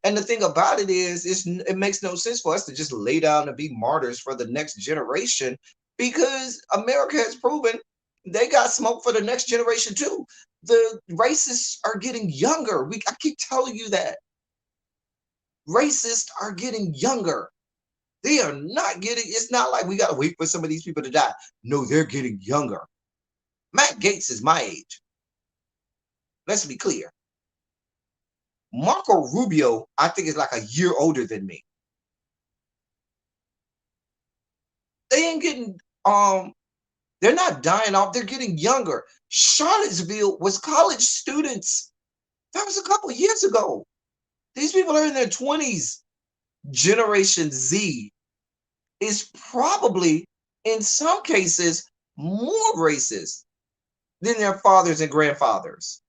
And the thing about it is, it makes no sense for us to just lay down and be martyrs for the next generation because America has proven they got smoke for the next generation too. The racists are getting younger. I keep telling you that. Racists are getting younger. They are not getting, it's not like we got to wait for some of these people to die. No, they're getting younger. Matt Gaetz is my age. Let's be clear. Marco Rubio, I think, is like a year older than me. They ain't getting they're not dying off, they're getting younger. Charlottesville was college students. That was a couple of years ago. These people are in their 20s. Generation Z is probably, in some cases, more racist than their fathers and grandfathers.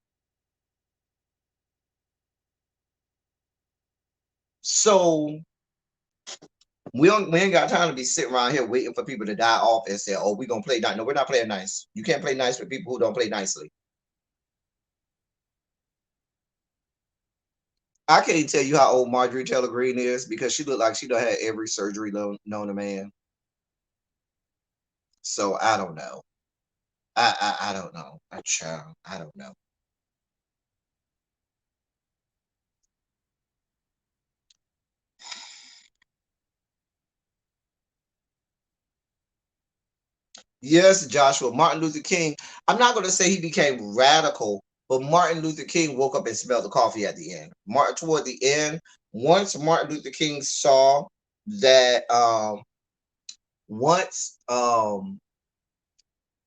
So we ain't got time to be sitting around here waiting for people to die off and say, oh, we're gonna play nice. No, we're not playing nice. You can't play nice with people who don't play nicely. I can't tell you how old Marjorie Taylor Greene is because she looked like she done had every surgery known to man. So I don't know. I don't know. I don't know. Yes, Joshua, Martin Luther King. I'm not going to say he became radical, but Martin Luther King woke up and smelled the coffee at the end. Toward the end, once Martin Luther King saw that once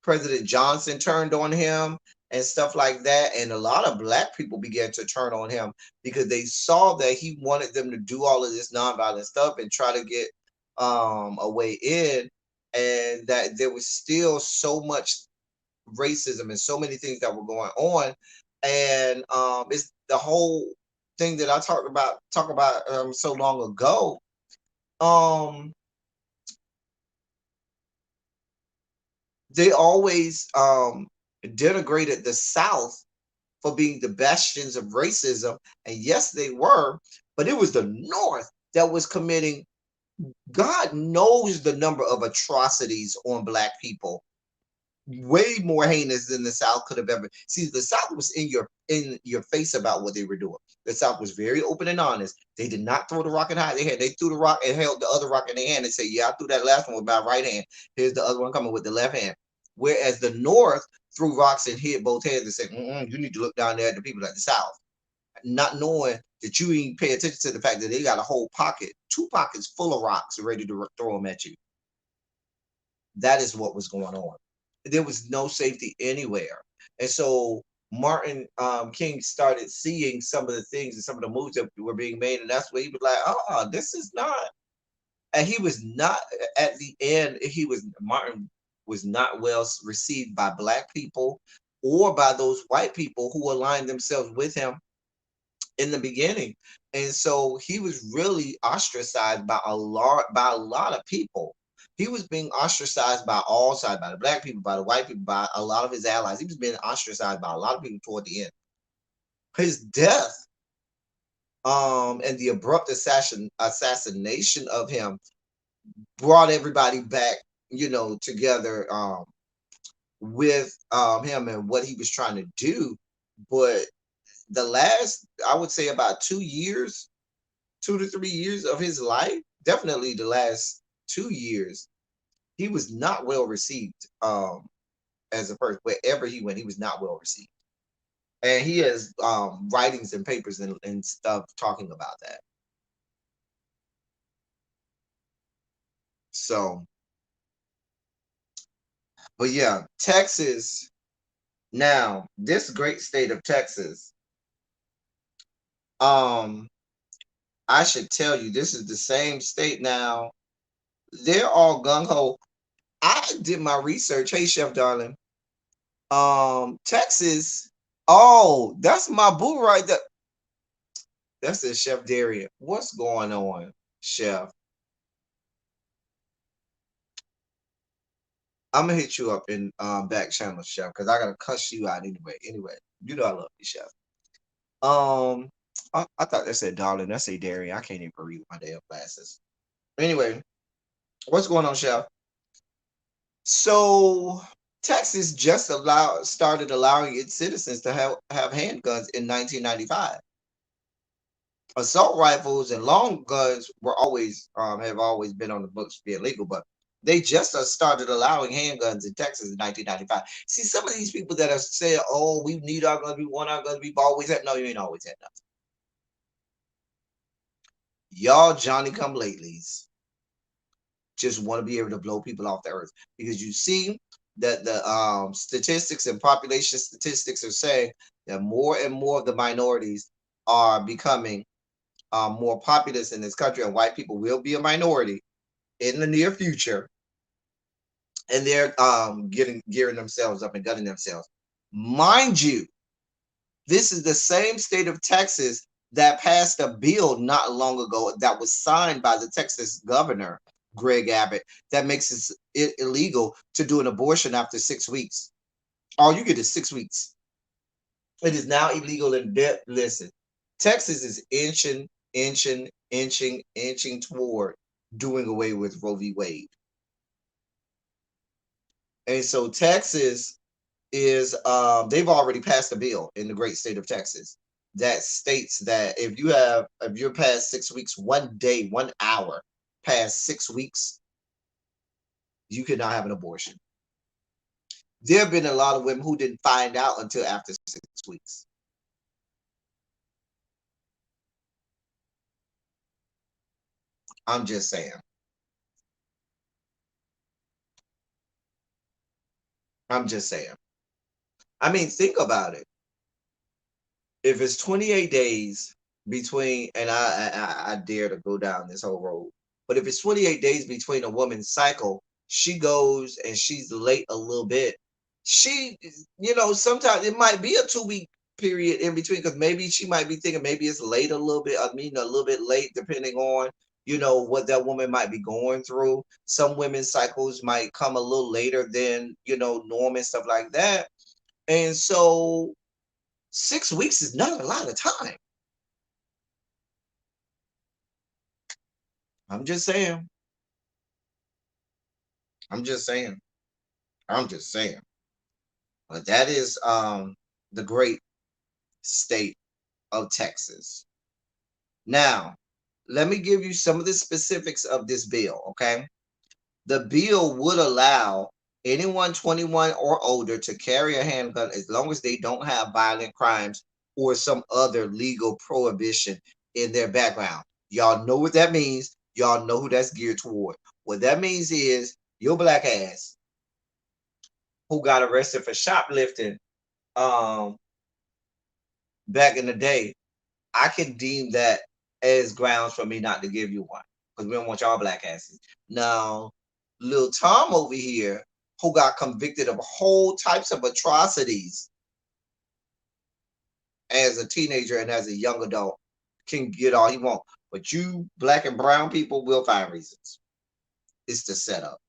President Johnson turned on him and stuff like that, and a lot of black people began to turn on him because they saw that he wanted them to do all of this nonviolent stuff and try to get a way in, and that there was still so much racism and so many things that were going on, and it's the whole thing that I talk about so long ago. Um, they always denigrated the South for being the bastions of racism. And yes, they were, but it was the North that was committing, God knows the number of atrocities on black people, way more heinous than the South could have ever. See, the South was in your face about what they were doing. The South was very open and honest. They did not throw the rock and hide their hand. They threw the rock and held the other rock in their hand and said, "Yeah, I threw that last one with my right hand. Here's the other one coming with the left hand." Whereas the North threw rocks and hit both hands and said, "You need to look down there at the people at the South," not knowing that you ain't pay attention to the fact that they got a whole pocket, two pockets full of rocks ready to throw them at you. That is what was going on. There was no safety anywhere. And so Martin King started seeing some of the things and some of the moves that were being made. And that's where he was like, this is not. And he was not, at the end, Martin was not well received by black people. or by those white people who aligned themselves with him in the beginning. And so he was really ostracized by a lot of people. He was being ostracized by all sides, by the black people, by the white people, by a lot of his allies. He was being ostracized by a lot of people toward the end. His death, and the abrupt assassination of him brought everybody back, together, with him and what he was trying to do. But the last, I would say, about 2 years, 2 to 3 years of his life, definitely the last 2 years, he was not well received, as a person. Wherever he went, he was not well received. And he has writings and papers and stuff talking about that. So, but yeah, Texas, now, this great state of Texas, um, I should tell you, this is the same state now. They're all gung ho. I did my research. Hey, Chef Darling. Texas. Oh, that's my boo right there. That's the Chef Darian. What's going on, Chef? I'm gonna hit you up in back channel, Chef, because I gotta cuss you out anyway. Anyway, you know I love you, Chef. Um, I thought that said darling. That say Darian. I can't even read with my damn glasses. Anyway, what's going on, Chef? So Texas just started allowing its citizens to have handguns in 1995. Assault rifles and long guns were always have always been on the books to be illegal, but they just started allowing handguns in Texas in 1995. See, some of these people that are saying, "Oh, we need our guns, we want our guns, we've always had." No, you ain't always had nothing. Y'all Johnny come latelys just want to be able to blow people off the earth, because you see that the statistics and population statistics are saying that more and more of the minorities are becoming more populous in this country, and white people will be a minority in the near future, and they're getting gearing themselves up and gunning themselves. Mind you, this is the same state of Texas that passed a bill not long ago that was signed by the Texas governor, Greg Abbott, that makes it illegal to do an abortion after 6 weeks. All you get is 6 weeks. It is now illegal in debt. Listen, Texas is inching toward doing away with Roe v. Wade. And so Texas is they've already passed a bill in the great state of Texas that states that if you're past 6 weeks, 1 day, 1 hour past 6 weeks, you cannot have an abortion. There have been a lot of women who didn't find out until after 6 weeks. I'm just saying. I'm just saying. I mean, think about it. If it's 28 days between, and I dare to go down this whole road, but if it's 28 days between a woman's cycle, she goes and she's late a little bit. She, sometimes it might be a 2 week period in between, because maybe she might be thinking maybe it's late a little bit. I mean, a little bit late, depending on what that woman might be going through. Some women's cycles might come a little later than norm and stuff like that. And so 6 weeks is not a lot of time. I'm just saying. I'm just saying. I'm just saying. But that is the great state of Texas. Now, let me give you some of the specifics of this bill, okay? The bill would allow anyone 21 or older to carry a handgun as long as they don't have violent crimes or some other legal prohibition in their background. Y'all know what that means. Y'all know who that's geared toward. What that means is your black ass who got arrested for shoplifting um, back in the day, I can deem that as grounds for me not to give you one, because we don't want y'all black asses. Now, little Tom over here, who got convicted of whole types of atrocities as a teenager and as a young adult can get all he want. But you black and brown people will find reasons. It's the setup.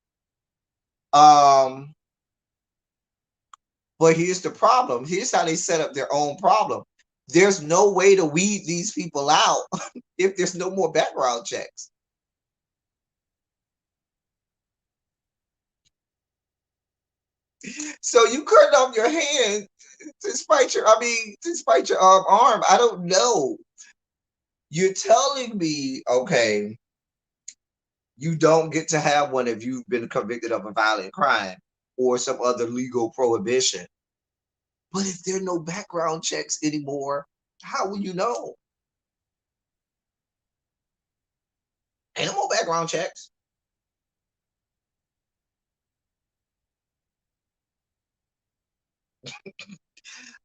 Um, but here's the problem. Here's how they set up their own problem. There's no way to weed these people out if there's no more background checks. So you cut off your hand to spite your, I mean, to spite your arm. I don't know. You're telling me, okay, you don't get to have one if you've been convicted of a violent crime or some other legal prohibition. But if there are no background checks anymore, how will you know? Ain't no more background checks.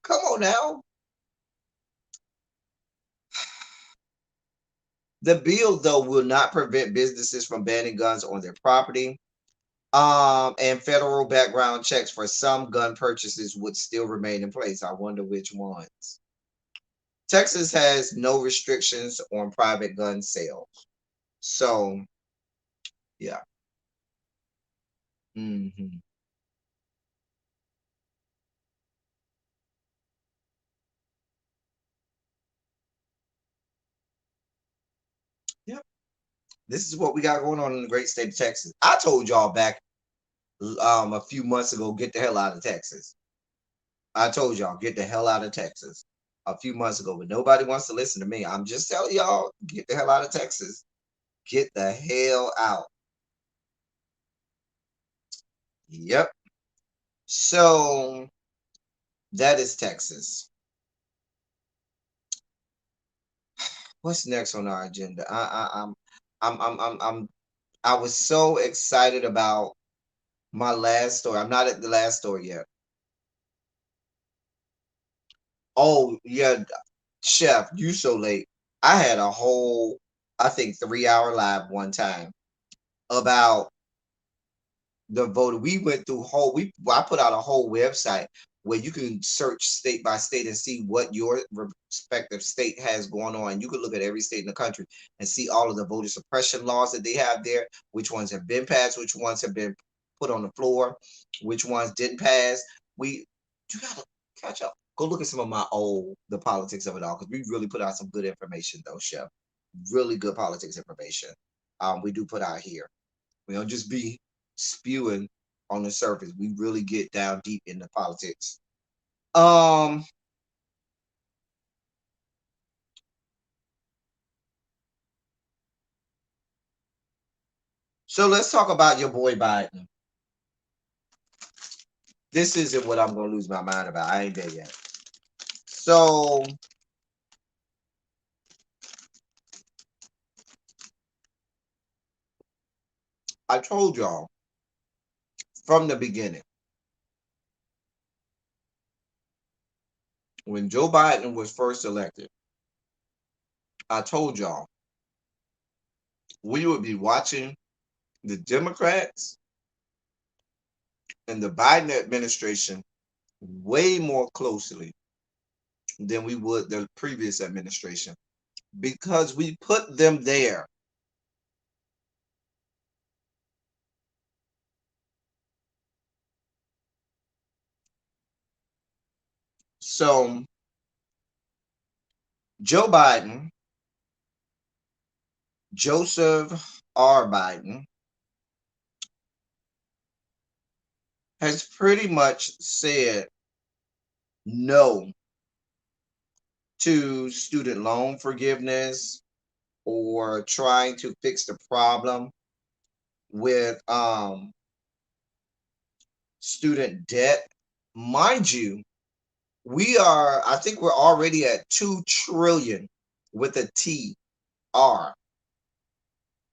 Come on now. The bill, though, will not prevent businesses from banning guns on their property. And federal background checks for some gun purchases would still remain in place. I wonder which ones. Texas has no restrictions on private gun sales. So, yeah. Hmm. Yep. This is what we got going on in the great state of Texas. I told y'all back a few months ago, get the hell out of Texas. I told y'all, get the hell out of Texas a few months ago, but nobody wants to listen to me. I'm just telling y'all, get the hell out of Texas. Get the hell out. Yep. So that is Texas. What's next on our agenda? I'm I was so excited about my last story. I'm not at the last story yet. Oh yeah, chef, you so late. I had a whole, I think 3 hour live one time about the voter. We went through whole. I put out a whole website where you can search state by state and see what your respective state has going on. You can look at every state in the country and see all of the voter suppression laws that they have there, which ones have been passed, which ones have been put on the floor, which ones didn't pass. You gotta catch up. Go look at some of my old the politics of it all because we really put out some good information though, Chef. Really good politics information. We do put out here. We don't just be spewing on the surface. We really get down deep into politics. Um, so let's talk about your boy Biden. This isn't what I'm gonna lose my mind about. I ain't there yet. So I told y'all from the beginning when Joe Biden was first elected, I told y'all we would be watching the Democrats and the Biden administration way more closely than we would the previous administration because we put them there. So Joe Biden, Joseph R. Biden, has pretty much said no to student loan forgiveness or trying to fix the problem with student debt. Mind you, I think we're already at 2 trillion with a T R,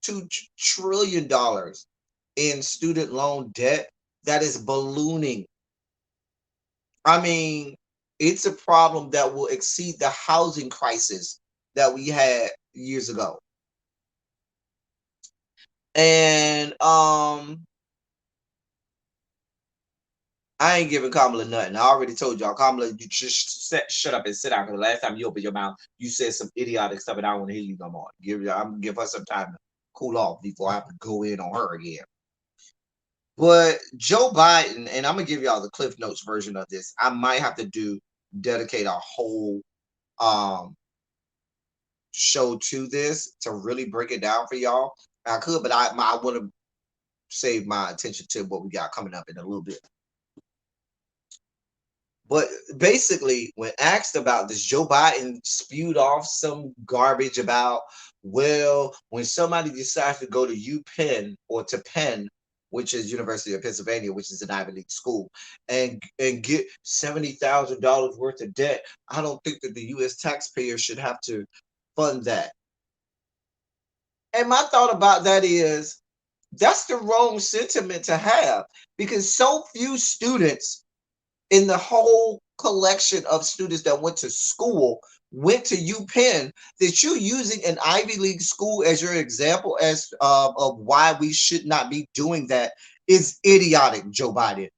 $2 trillion in student loan debt that is ballooning. I mean, it's a problem that will exceed the housing crisis that we had years ago. And I ain't giving Kamala nothing. I already told y'all, Kamala, you just shut up and sit down. Because the last time you opened your mouth, you said some idiotic stuff, and I don't want to hear you no more. I'm gonna give her some time to cool off before I have to go in on her again. But Joe Biden, and I'm gonna give y'all the Cliff Notes version of this. I might have to dedicate a whole um show to this to really break it down for y'all. I could, but I want to save my attention to what we got coming up in a little bit. But basically, when asked about this, Joe Biden spewed off some garbage about, well, when somebody decides to go to UPenn or to Penn, which is University of Pennsylvania, which is an Ivy League school, and get $70,000 worth of debt, I don't think that the U.S. taxpayer should have to fund that. And my thought about that is that's the wrong sentiment to have, because so few students in the whole collection of students that went to school went to UPenn that you're using an Ivy League school as your example as of why we should not be doing that is idiotic, Joe Biden.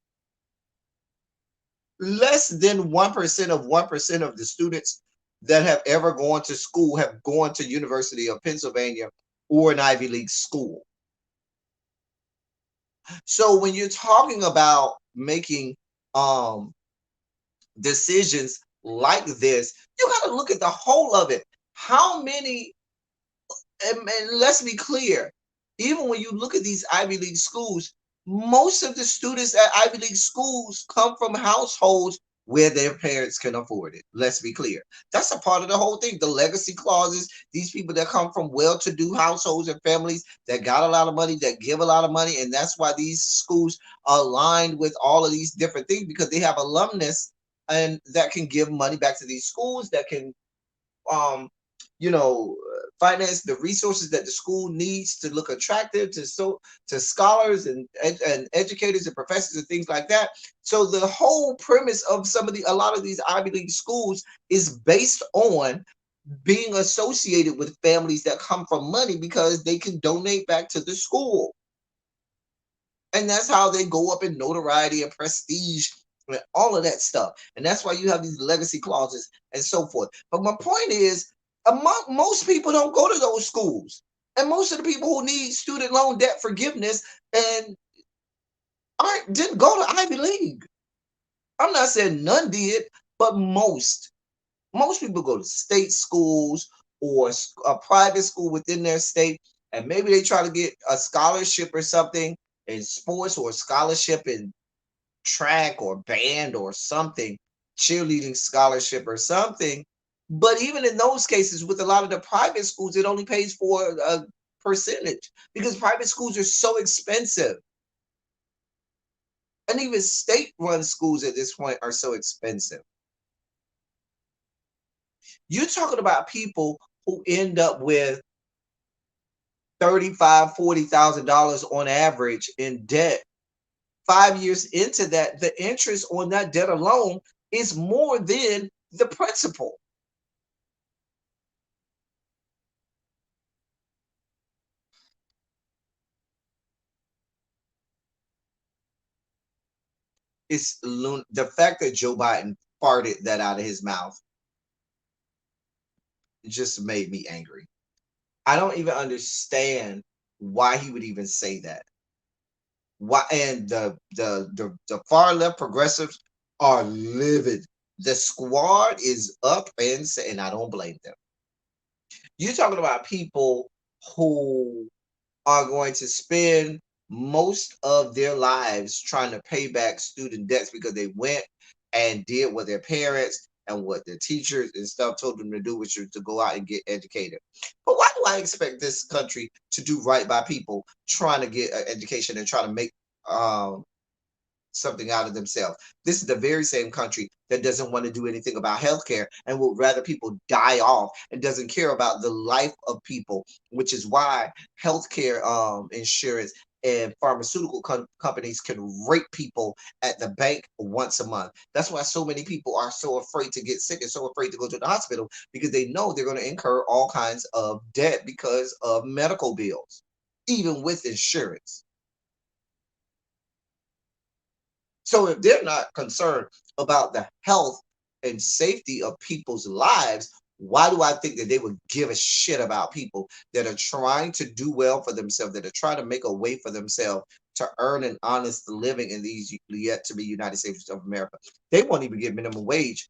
Less than 1% of 1% of the students that have ever gone to school have gone to University of Pennsylvania or an Ivy League school. So when you're talking about making um decisions like this, you got to look at the whole of it. How many, and let's be clear, even when you look at these Ivy League schools, most of the students at Ivy League schools come from households where their parents can afford it. Let's be clear. That's a part of the whole thing. The legacy clauses, these people that come from well to do households and families that got a lot of money, that give a lot of money. And that's why these schools are aligned with all of these different things, because they have alumnus and that can give money back to these schools, that can um finance the resources that the school needs to look attractive to scholars and educators and professors and things like that. So the whole premise of a lot of these Ivy League schools is based on being associated with families that come from money because they can donate back to the school. And that's how they go up in notoriety and prestige and all of that stuff. And that's why you have these legacy clauses and so forth. But my point is, most people don't go to those schools. And most of the people who need student loan debt forgiveness and didn't go to Ivy League. I'm not saying none did, but most people go to state schools or a private school within their state, and maybe they try to get a scholarship or something in sports, or a scholarship in track or band or something, cheerleading scholarship or something. But even in those cases, with a lot of the private schools, it only pays for a percentage because private schools are so expensive. And even state run schools at this point are so expensive. You're talking about people who end up with 35, $40,000 on average in debt. 5 years into that, the interest on that debt alone is more than the principal. The fact that Joe Biden farted that out of his mouth just made me angry. I don't even understand why he would even say that. Why? And the far left progressives are livid. The squad is up and saying, I don't blame them. You're talking about people who are going to spend most of their lives trying to pay back student debts because they went and did what their parents and what their teachers and stuff told them to do, which is to go out and get educated. But why do I expect this country to do right by people trying to get an education and try to make um, something out of themselves? This is the very same country that doesn't want to do anything about healthcare and would rather people die off and doesn't care about the life of people, which is why healthcare insurance and pharmaceutical companies can rape people at the bank once a month. That's why so many people are so afraid to get sick and so afraid to go to the hospital, because they know they're going to incur all kinds of debt because of medical bills, even with insurance. So if they're not concerned about the health and safety of people's lives, why do I think that they would give a shit about people that are trying to do well for themselves, that are trying to make a way for themselves to earn an honest living in these yet to be United States of America? They won't even get minimum wage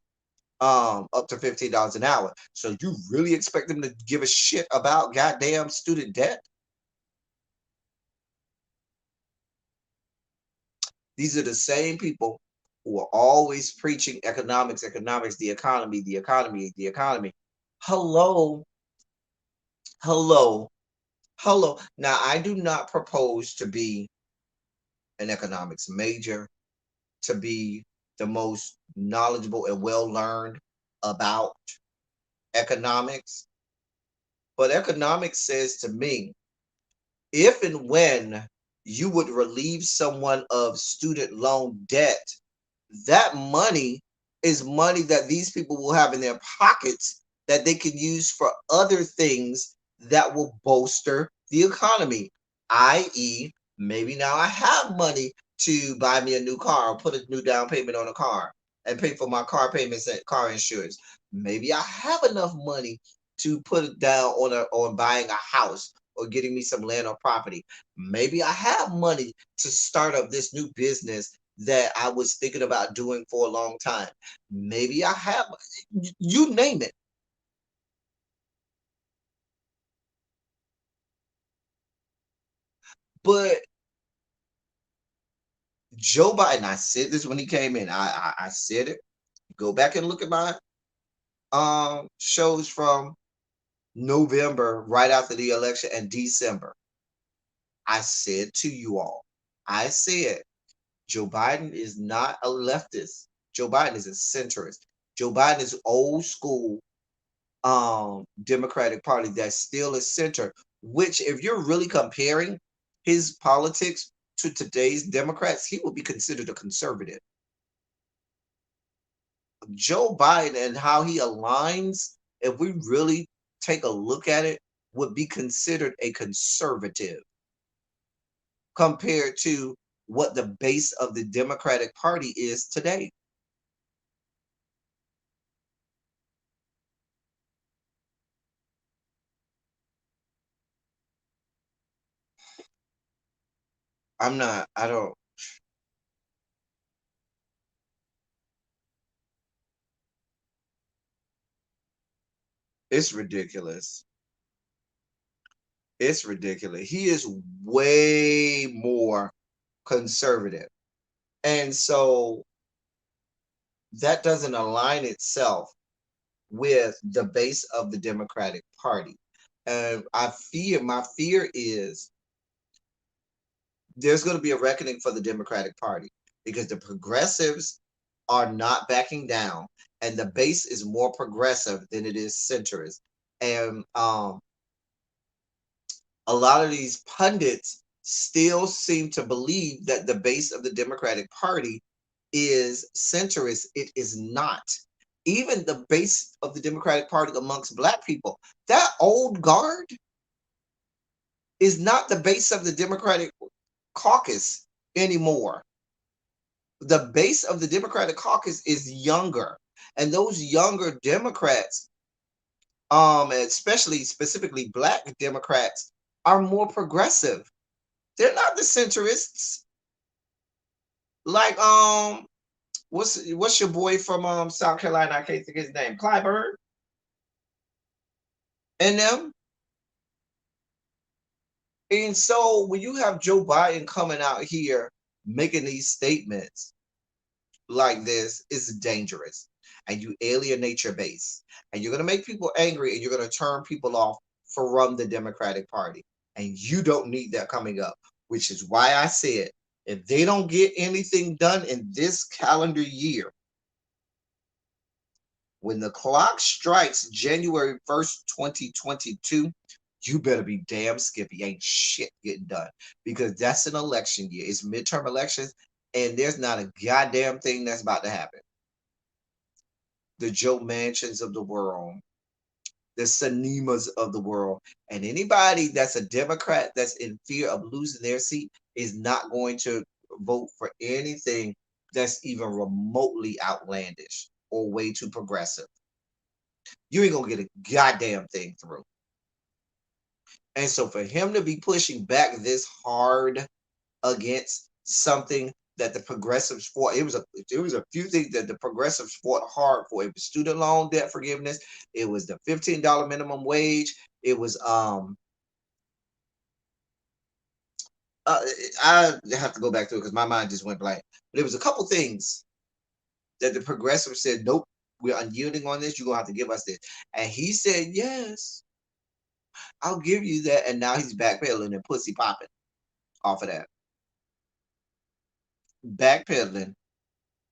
up to $15 an hour. So you really expect them to give a shit about goddamn student debt? These are the same people who are always preaching economics, economics, the economy, the economy, the economy. Hello, hello, hello. Now, I do not propose to be an economics major, to be the most knowledgeable and well learned about economics. But economics says to me, if and when you would relieve someone of student loan debt, that money is money that these people will have in their pockets that they can use for other things that will bolster the economy. I.e., maybe now I have money to buy me a new car or put a new down payment on a car and pay for my car payments and car insurance. Maybe I have enough money to put it down on buying a house or getting me some land or property. Maybe I have money to start up this new business that I was thinking about doing for a long time. Maybe I have, you name it. But Joe Biden, I said this when he came in. I said it. Go back and look at my shows from November, right after the election, and December. I said to you all, I said Joe Biden is not a leftist. Joe Biden is a centrist. Joe Biden is old school Democratic Party that's still a center, which if you're really comparing his politics to today's Democrats, he would be considered a conservative. Joe Biden and how he aligns, if we really take a look at it, would be considered a conservative compared to what the base of the Democratic Party is today. I'm not, I don't, it's ridiculous. It's ridiculous. He is way more conservative. And so that doesn't align itself with the base of the Democratic Party. And my fear is there's going to be a reckoning for the Democratic Party because the progressives are not backing down and the base is more progressive than it is centrist. And a lot of these pundits still seem to believe that the base of the Democratic Party is centrist. It is not. Even the base of the Democratic Party amongst Black people, that old guard is not the base of the Democratic caucus anymore. The base of the Democratic caucus is younger. And those younger Democrats, especially specifically Black Democrats, are more progressive. They're not the centrists. Like what's your boy from South Carolina? I can't think of his name. Clyburn and them. And so when you have Joe Biden coming out here making these statements like this, it's dangerous. And you alienate your base. And you're gonna make people angry and you're gonna turn people off from the Democratic Party. And you don't need that coming up, which is why I said if they don't get anything done in this calendar year, when the clock strikes January 1st, 2022, you better be damn skippy. Ain't shit getting done because that's an election year. It's midterm elections, and there's not a goddamn thing that's about to happen. The Joe Mansions of the world, the Sanimas of the world, and anybody that's a Democrat that's in fear of losing their seat is not going to vote for anything that's even remotely outlandish or way too progressive. You ain't gonna get a goddamn thing through. And so for him to be pushing back this hard against something that the progressives fought, it was a few things that the progressives fought hard for. It was student loan debt forgiveness, it was the $15 minimum wage, it was uh, I have to go back to it because my mind just went blank. But it was a couple things that the progressive said, nope, we're unyielding on this. You're gonna have to give us this. And he said, yes, I'll give you that. And now he's backpedaling and pussy popping off of that. Backpedaling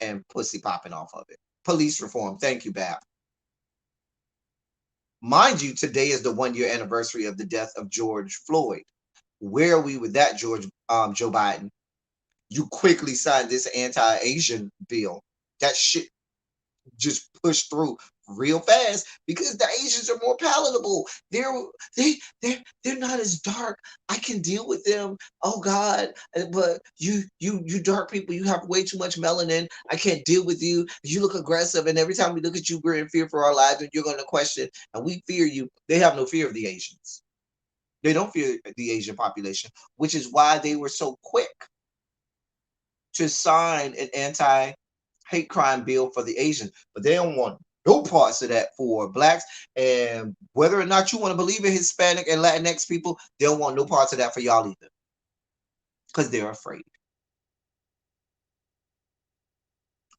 and pussy popping off of it. Police reform. Thank you, Bap. Mind you, today is the 1 year anniversary of the death of George Floyd. Where are we with that, Joe Biden? You quickly signed this anti-Asian bill. That shit just push through real fast because the Asians are more palatable. They're not as dark. I can deal with them. Oh God, but you dark people, you have way too much melanin. I can't deal with you. You look aggressive, and every time we look at you, we're in fear for our lives, and you're going to question, and we fear you. They have no fear of the Asians. They don't fear the Asian population, which is why they were so quick to sign an anti-hate crime bill for the Asians, but they don't want no parts of that for blacks. And whether or not you want to believe in Hispanic and Latinx people, they don't want no parts of that for y'all either, because they're afraid.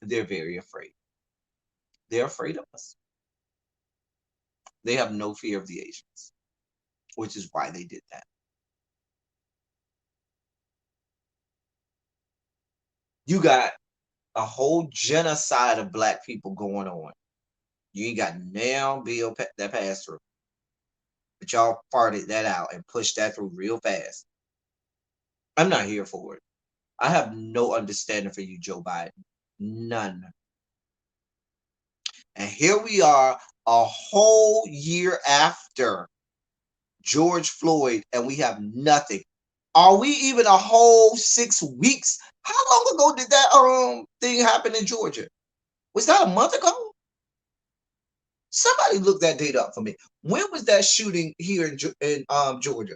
They're very afraid. They're afraid of us. They have no fear of the Asians, which is why they did that. You got a whole genocide of black people going on. You ain't got now bill that passed through, but y'all farted that out and pushed that through real fast. I'm not here for it. I have no understanding for you, Joe Biden. None. And here we are a whole year after George Floyd, and we have nothing. Are we even a whole 6 weeks? How long ago did that thing happen in Georgia? Was that a month ago? Somebody look that date up for me. When was that shooting here in Georgia?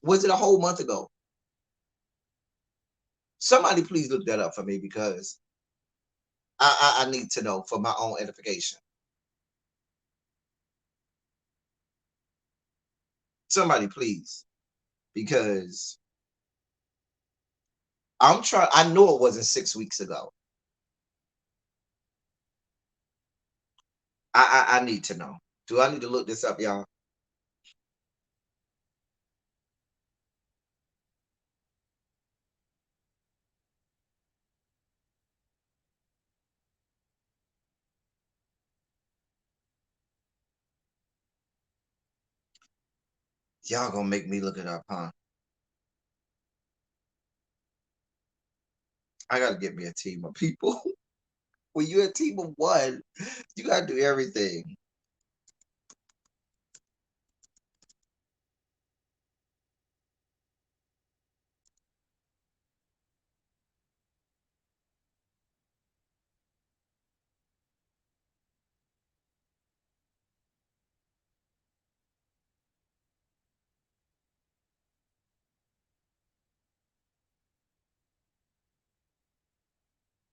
Was it a whole month ago? Somebody please look that up for me because I need to know for my own edification. Somebody please, because I'm trying. I know it wasn't 6 weeks ago. I need to know. Do I need to look this up, y'all? Y'all gonna make me look it up, huh? I gotta get me a team of people. When you're a team of one, you gotta do everything.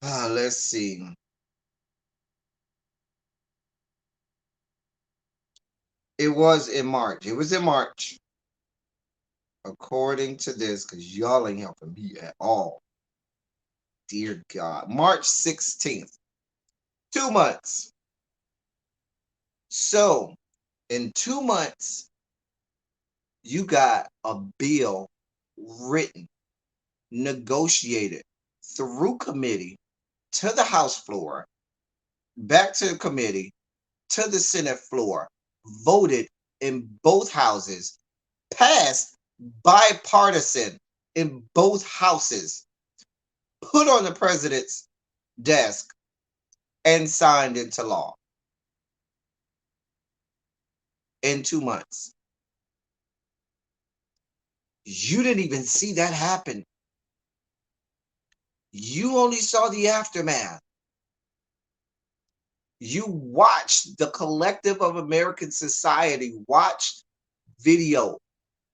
Let's see. It was in March. It was in March, according to this, because y'all ain't helping me at all. Dear God. March 16th. 2 months. So in 2 months, you got a bill written, negotiated through committee to the House floor, back to the committee, to the Senate floor, voted in both houses, passed bipartisan in both houses, put on the president's desk, and signed into law in 2 months. You didn't even see that happen. You only saw the aftermath. You watched the collective of American society watch video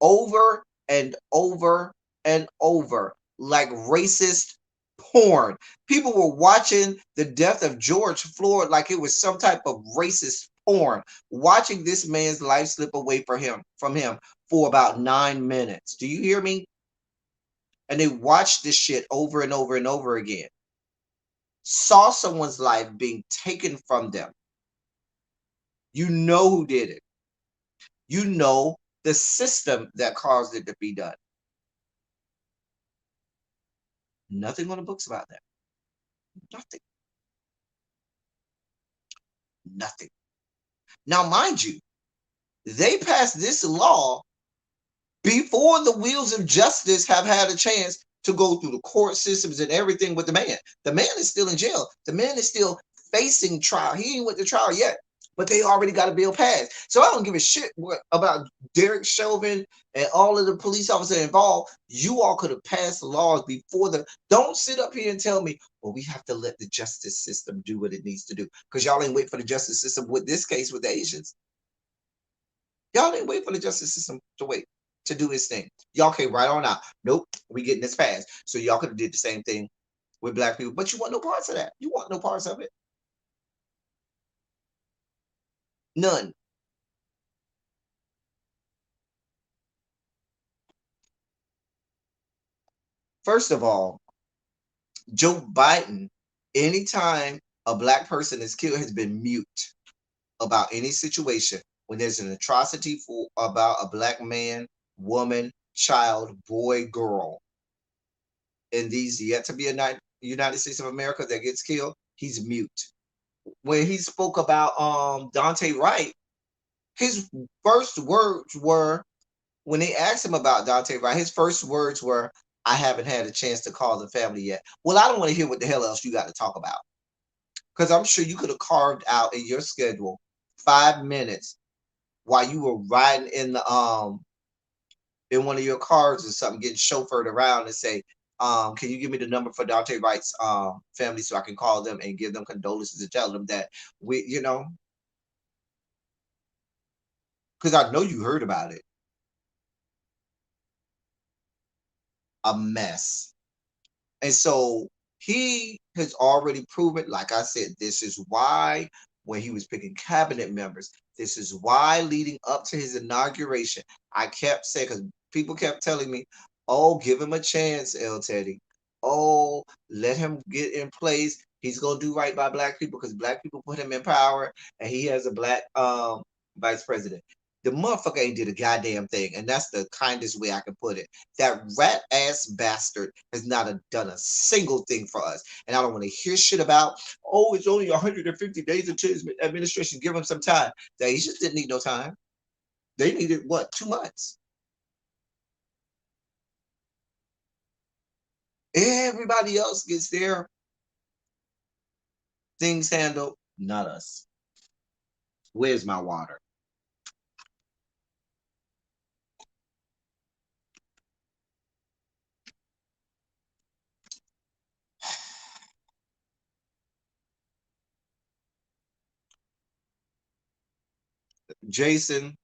over and over and over like racist porn. People were watching the death of George Floyd like it was some type of racist porn, watching this man's life slip away from him for about 9 minutes. Do you hear me? And they watched this shit over and over and over again. Saw someone's life being taken from them. You know who did it. You know the system that caused it to be done. Nothing on the books about that. Nothing. Nothing. Now, mind you, they passed this law before the wheels of justice have had a chance to go through the court systems and everything with the man. The man is still in jail. The man is still facing trial. He ain't went to trial yet, but they already got a bill passed. So I don't give a shit about Derek Chauvin and all of the police officers involved. You all could have passed the laws before the. Don't sit up here and tell me, well, we have to let the justice system do what it needs to do, because y'all ain't wait for the justice system with this case with the Asians. Y'all didn't wait for the justice system to do its thing. Y'all came right on out. Nope, we getting this passed. So y'all could have did the same thing with black people, but you want no parts of that. You want no parts of it. None. First of all, Joe Biden, anytime a black person is killed, has been mute about any situation. When there's an atrocity about a black man, woman, child, boy, girl, in these yet to be a United States of America that gets killed, he's mute. When he spoke about Dante Wright, his first words were, when they asked him about Dante Wright, his first words were, I haven't had a chance to call the family yet. Well, I don't want to hear what the hell else you got to talk about. Because I'm sure you could have carved out in your schedule 5 minutes while you were riding in one of your cars or something, getting chauffeured around, and say, can you give me the number for Dante Wright's family so I can call them and give them condolences and tell them that because I know you heard about it. A mess. And so he has already proven, like I said, this is why when he was picking cabinet members, this is why leading up to his inauguration, I kept saying, because people kept telling me, oh, give him a chance, El Teddy. Oh, let him get in place. He's gonna do right by black people because black people put him in power, and he has a black vice president. The motherfucker ain't did a goddamn thing, and that's the kindest way I can put it. That rat ass bastard has not done a single thing for us. And I don't want to hear shit about, oh, it's only 150 days until his administration. Give him some time. They just didn't need no time. They needed what, 2 months? Everybody else gets their things handled, not us. Where's my water? Jason,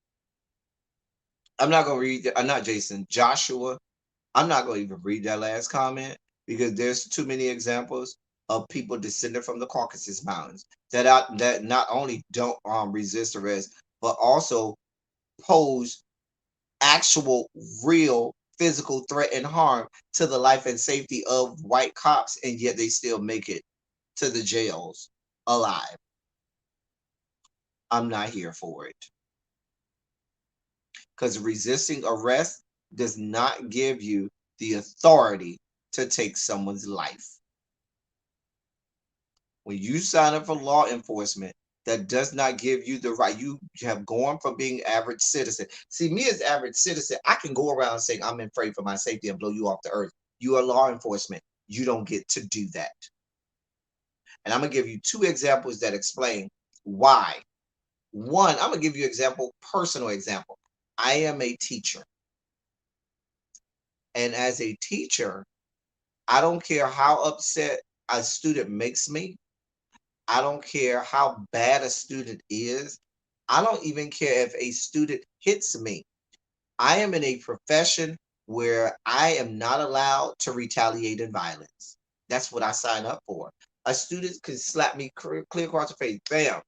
I'm not gonna read. I'm not Jason. Joshua, I'm not going to even read that last comment because there's too many examples of people descended from the Caucasus Mountains that not only don't resist arrest, but also pose actual, real physical threat and harm to the life and safety of white cops, and yet they still make it to the jails alive. I'm not here for it because resisting arrest does not give you the authority to take someone's life. When you sign up for law enforcement, that does not give you the right. You have gone from being average citizen. See, me as average citizen, I can go around saying I'm afraid for my safety and blow you off the earth. You are law enforcement. You don't get to do that. And I'm gonna give you 2 examples that explain why. One, I'm gonna give you example, personal example. I am a teacher, and as a teacher, I don't care how upset a student makes me. I don't care how bad a student is. I don't even care if a student hits me. I am in a profession where I am not allowed to retaliate in violence. That's what I sign up for. A student can slap me clear across the face. Bam.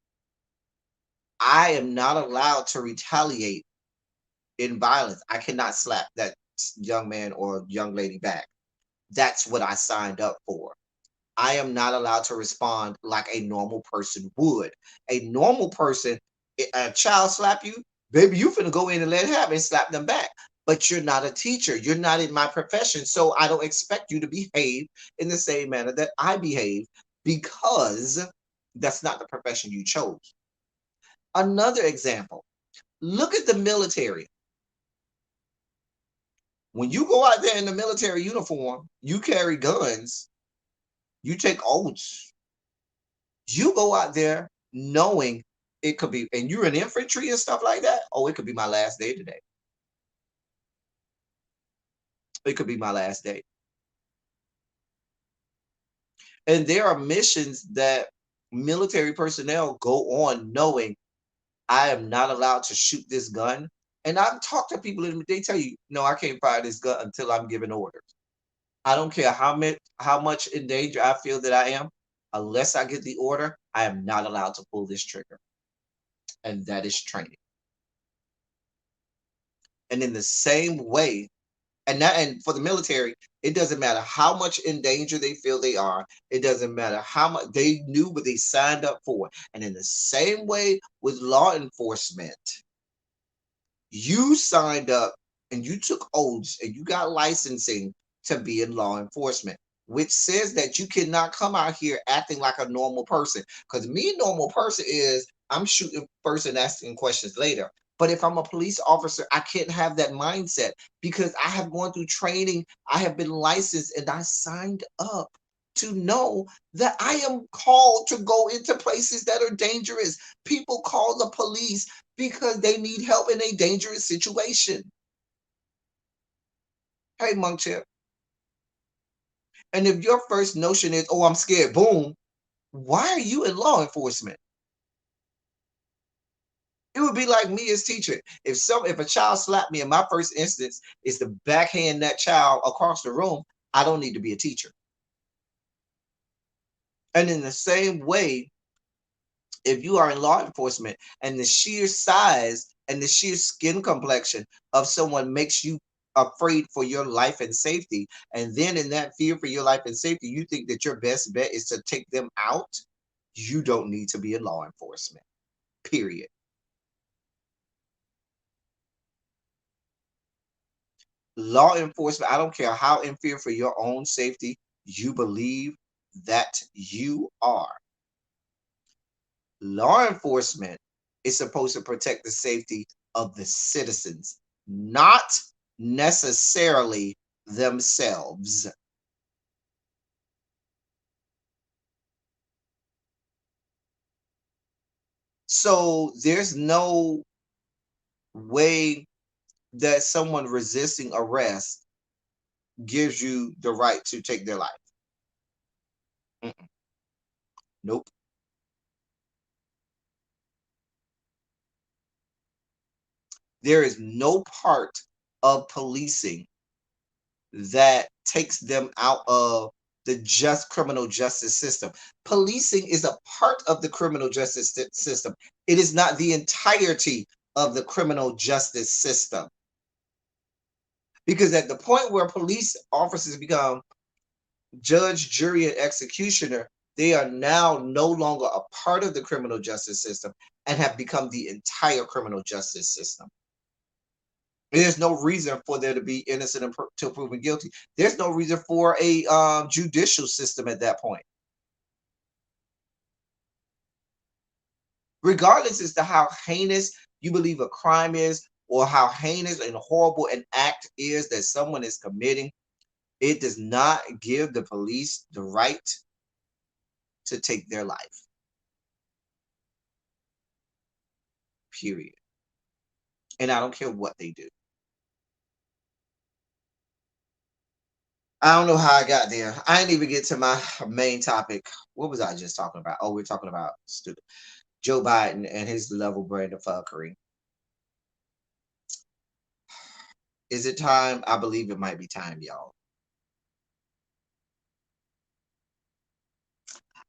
I am not allowed to retaliate in violence. I cannot slap that young man or young lady back. That's what I signed up for. I am not allowed to respond like a normal person would. A normal person, a child slap you, baby, you finna go in and let it happen and slap them back. But you're not a teacher. You're not in my profession. So I don't expect you to behave in the same manner that I behave because that's not the profession you chose. Another example, look at the military. When you go out there in the military uniform, you carry guns, you take oaths, you go out there knowing it could be, and you're in infantry and stuff like that. Oh, it could be my last day today. It could be my last day. And there are missions that military personnel go on knowing I am not allowed to shoot this gun. And I've talked to people and they tell you, no, I can't fire this gun until I'm given orders. I don't care how much in danger I feel that I am. Unless I get the order, I am not allowed to pull this trigger. And that is training. And in the same way, and for the military, it doesn't matter how much in danger they feel they are. It doesn't matter how much they knew what they signed up for. And in the same way with law enforcement, you signed up and you took oaths and you got licensing to be in law enforcement, which says that you cannot come out here acting like a normal person. Because me, normal person is I'm shooting first and asking questions later. But if I'm a police officer, I can't have that mindset because I have gone through training, I have been licensed, and I signed up to know that I am called to go into places that are dangerous. People call the police because they need help in a dangerous situation. Hey, Monk Chip. And if your first notion is, oh, I'm scared, boom, why are you in law enforcement? It would be like me as teacher. If a child slapped me and my first instance is to backhand that child across the room, I don't need to be a teacher. And in the same way, if you are in law enforcement and the sheer size and the sheer skin complexion of someone makes you afraid for your life and safety, and then in that fear for your life and safety, you think that your best bet is to take them out, you don't need to be in law enforcement, period. Law enforcement, I don't care how in fear for your own safety you believe that you are. Law enforcement is supposed to protect the safety of the citizens, not necessarily themselves. So there's no way that someone resisting arrest gives you the right to take their life. Mm-mm. Nope. There is no part of policing that takes them out of the just criminal justice system. Policing is a part of the criminal justice system. It is not the entirety of the criminal justice system. Because at the point where police officers become judge, jury, and executioner, they are now no longer a part of the criminal justice system and have become the entire criminal justice system. There's no reason for there to be innocent until proven guilty. There's no reason for a judicial system at that point. Regardless as to how heinous you believe a crime is, or how heinous and horrible an act is that someone is committing, it does not give the police the right to take their life. Period. And I don't care what they do. I don't know how I got there. I didn't even get to my main topic. What was I just talking about? Oh, we're talking about Joe Biden and his level brand of fuckery. Is it time? I believe it might be time, y'all.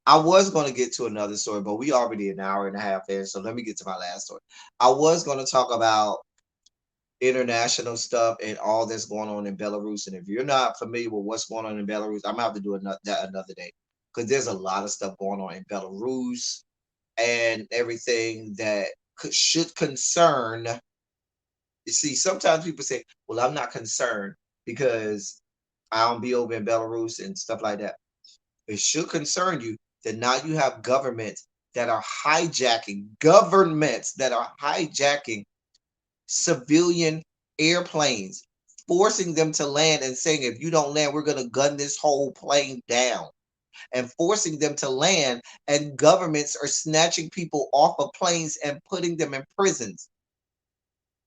I was going to get to another story, but we already an hour and a half in, so let me get to my last story. I was going to talk about international stuff and all that's going on in Belarus. And if you're not familiar with what's going on in Belarus, I'm gonna have to do that another day because there's a lot of stuff going on in Belarus and everything that should concern. You see, sometimes people say, "Well, I'm not concerned because I don't be over in Belarus and stuff like that." It should concern you that now you have governments that are hijacking civilian airplanes, forcing them to land and saying, if you don't land, we're going to gun this whole plane down, and forcing them to land. And governments are snatching people off of planes and putting them in prisons.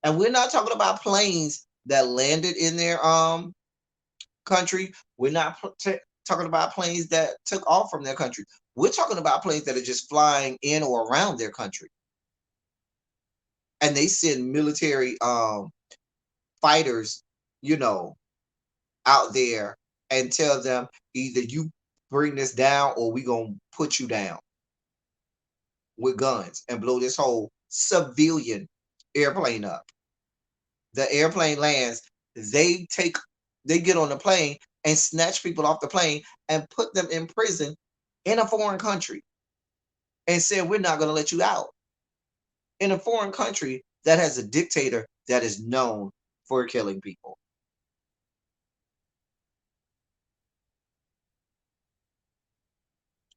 And we're not talking about planes that landed in their country. We're not talking about planes that took off from their country. We're talking about planes that are just flying in or around their country. And they send military fighters, you know, out there and tell them either you bring this down or we gonna put you down with guns and blow this whole civilian airplane up. The airplane lands, they take they get on the plane and snatch people off the plane and put them in prison in a foreign country and say we're not gonna let you out. In a foreign country that has a dictator that is known for killing people.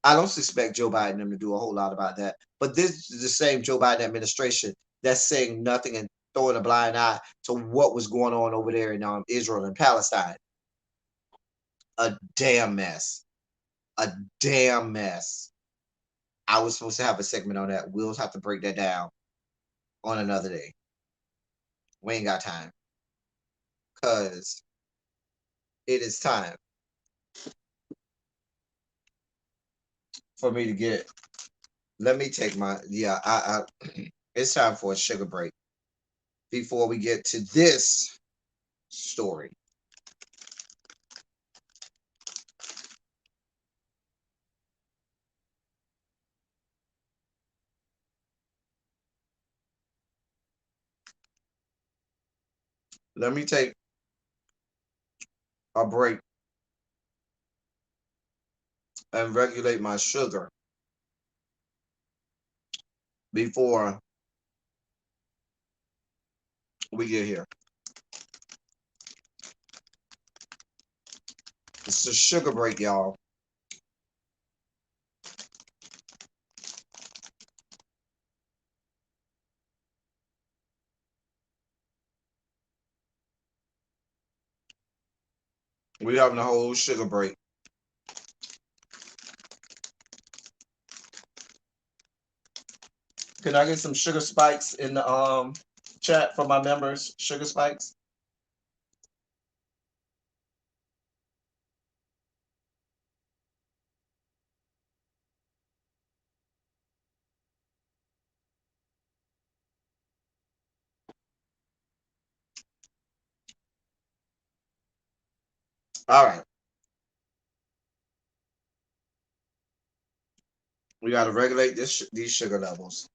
I don't suspect Joe Biden them to do a whole lot about that. But this is the same Joe Biden administration that's saying nothing and throwing a blind eye to what was going on over there in Israel and Palestine. A damn mess. A damn mess. I was supposed to have a segment on that. We'll have to break that down on another day. We ain't got time because it is time for me to get. Let me take my it's time for a sugar break before we get to this story. Let me take a break and regulate my sugar before we get here. It's a sugar break, y'all. We having a whole sugar break. Can I get some sugar spikes in the chat for my members? Sugar spikes. All right. We got to regulate these sugar levels.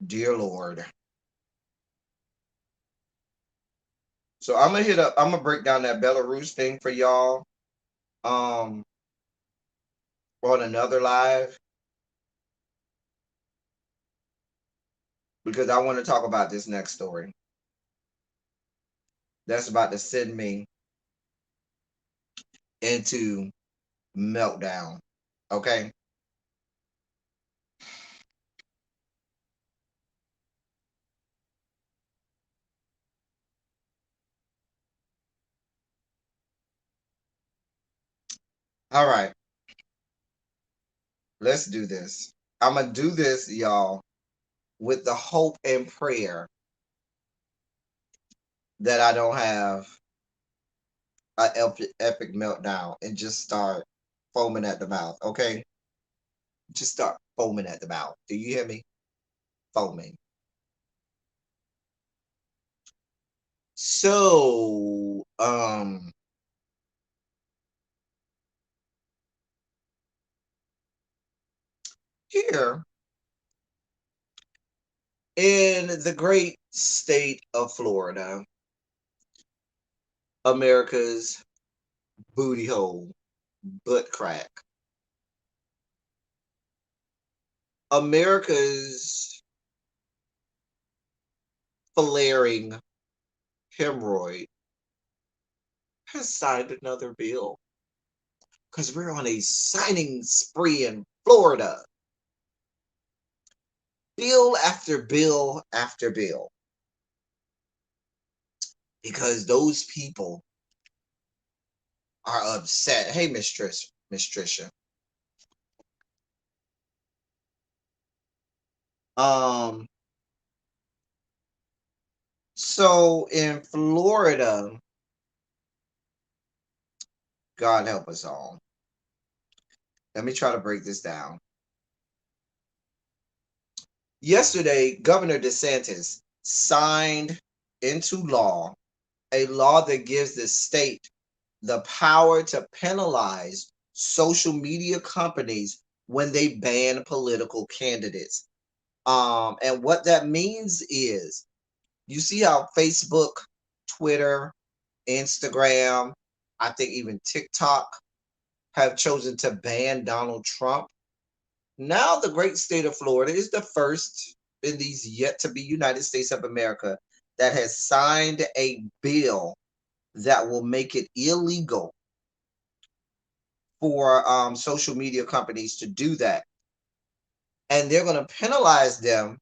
Dear Lord. So I'm gonna hit up. I'm gonna break down that Belarus thing for y'all. Um, on another live because I want to talk about this next story. That's about to send me into meltdown. Okay. All right. Let's do this. I'm gonna do this, y'all, with the hope and prayer that I don't have a epic meltdown and just start foaming at the mouth. Okay, just start foaming at the mouth. Do you hear me? Foaming. So, here in the great state of Florida, America's booty hole, butt crack, America's flaring hemorrhoid has signed another bill because we're on a signing spree in Florida. Bill after bill after bill. Because those people are upset. Hey, Miss Trisha. Um, so in Florida, God help us all. Let me try to break this down. Yesterday, Governor DeSantis signed into law a law that gives the state the power to penalize social media companies when they ban political candidates. And what that means is, you see how Facebook, Twitter, Instagram, I think even TikTok have chosen to ban Donald Trump. Now, the great state of Florida is the first in these yet to be United States of America that has signed a bill that will make it illegal for social media companies to do that. And they're going to penalize them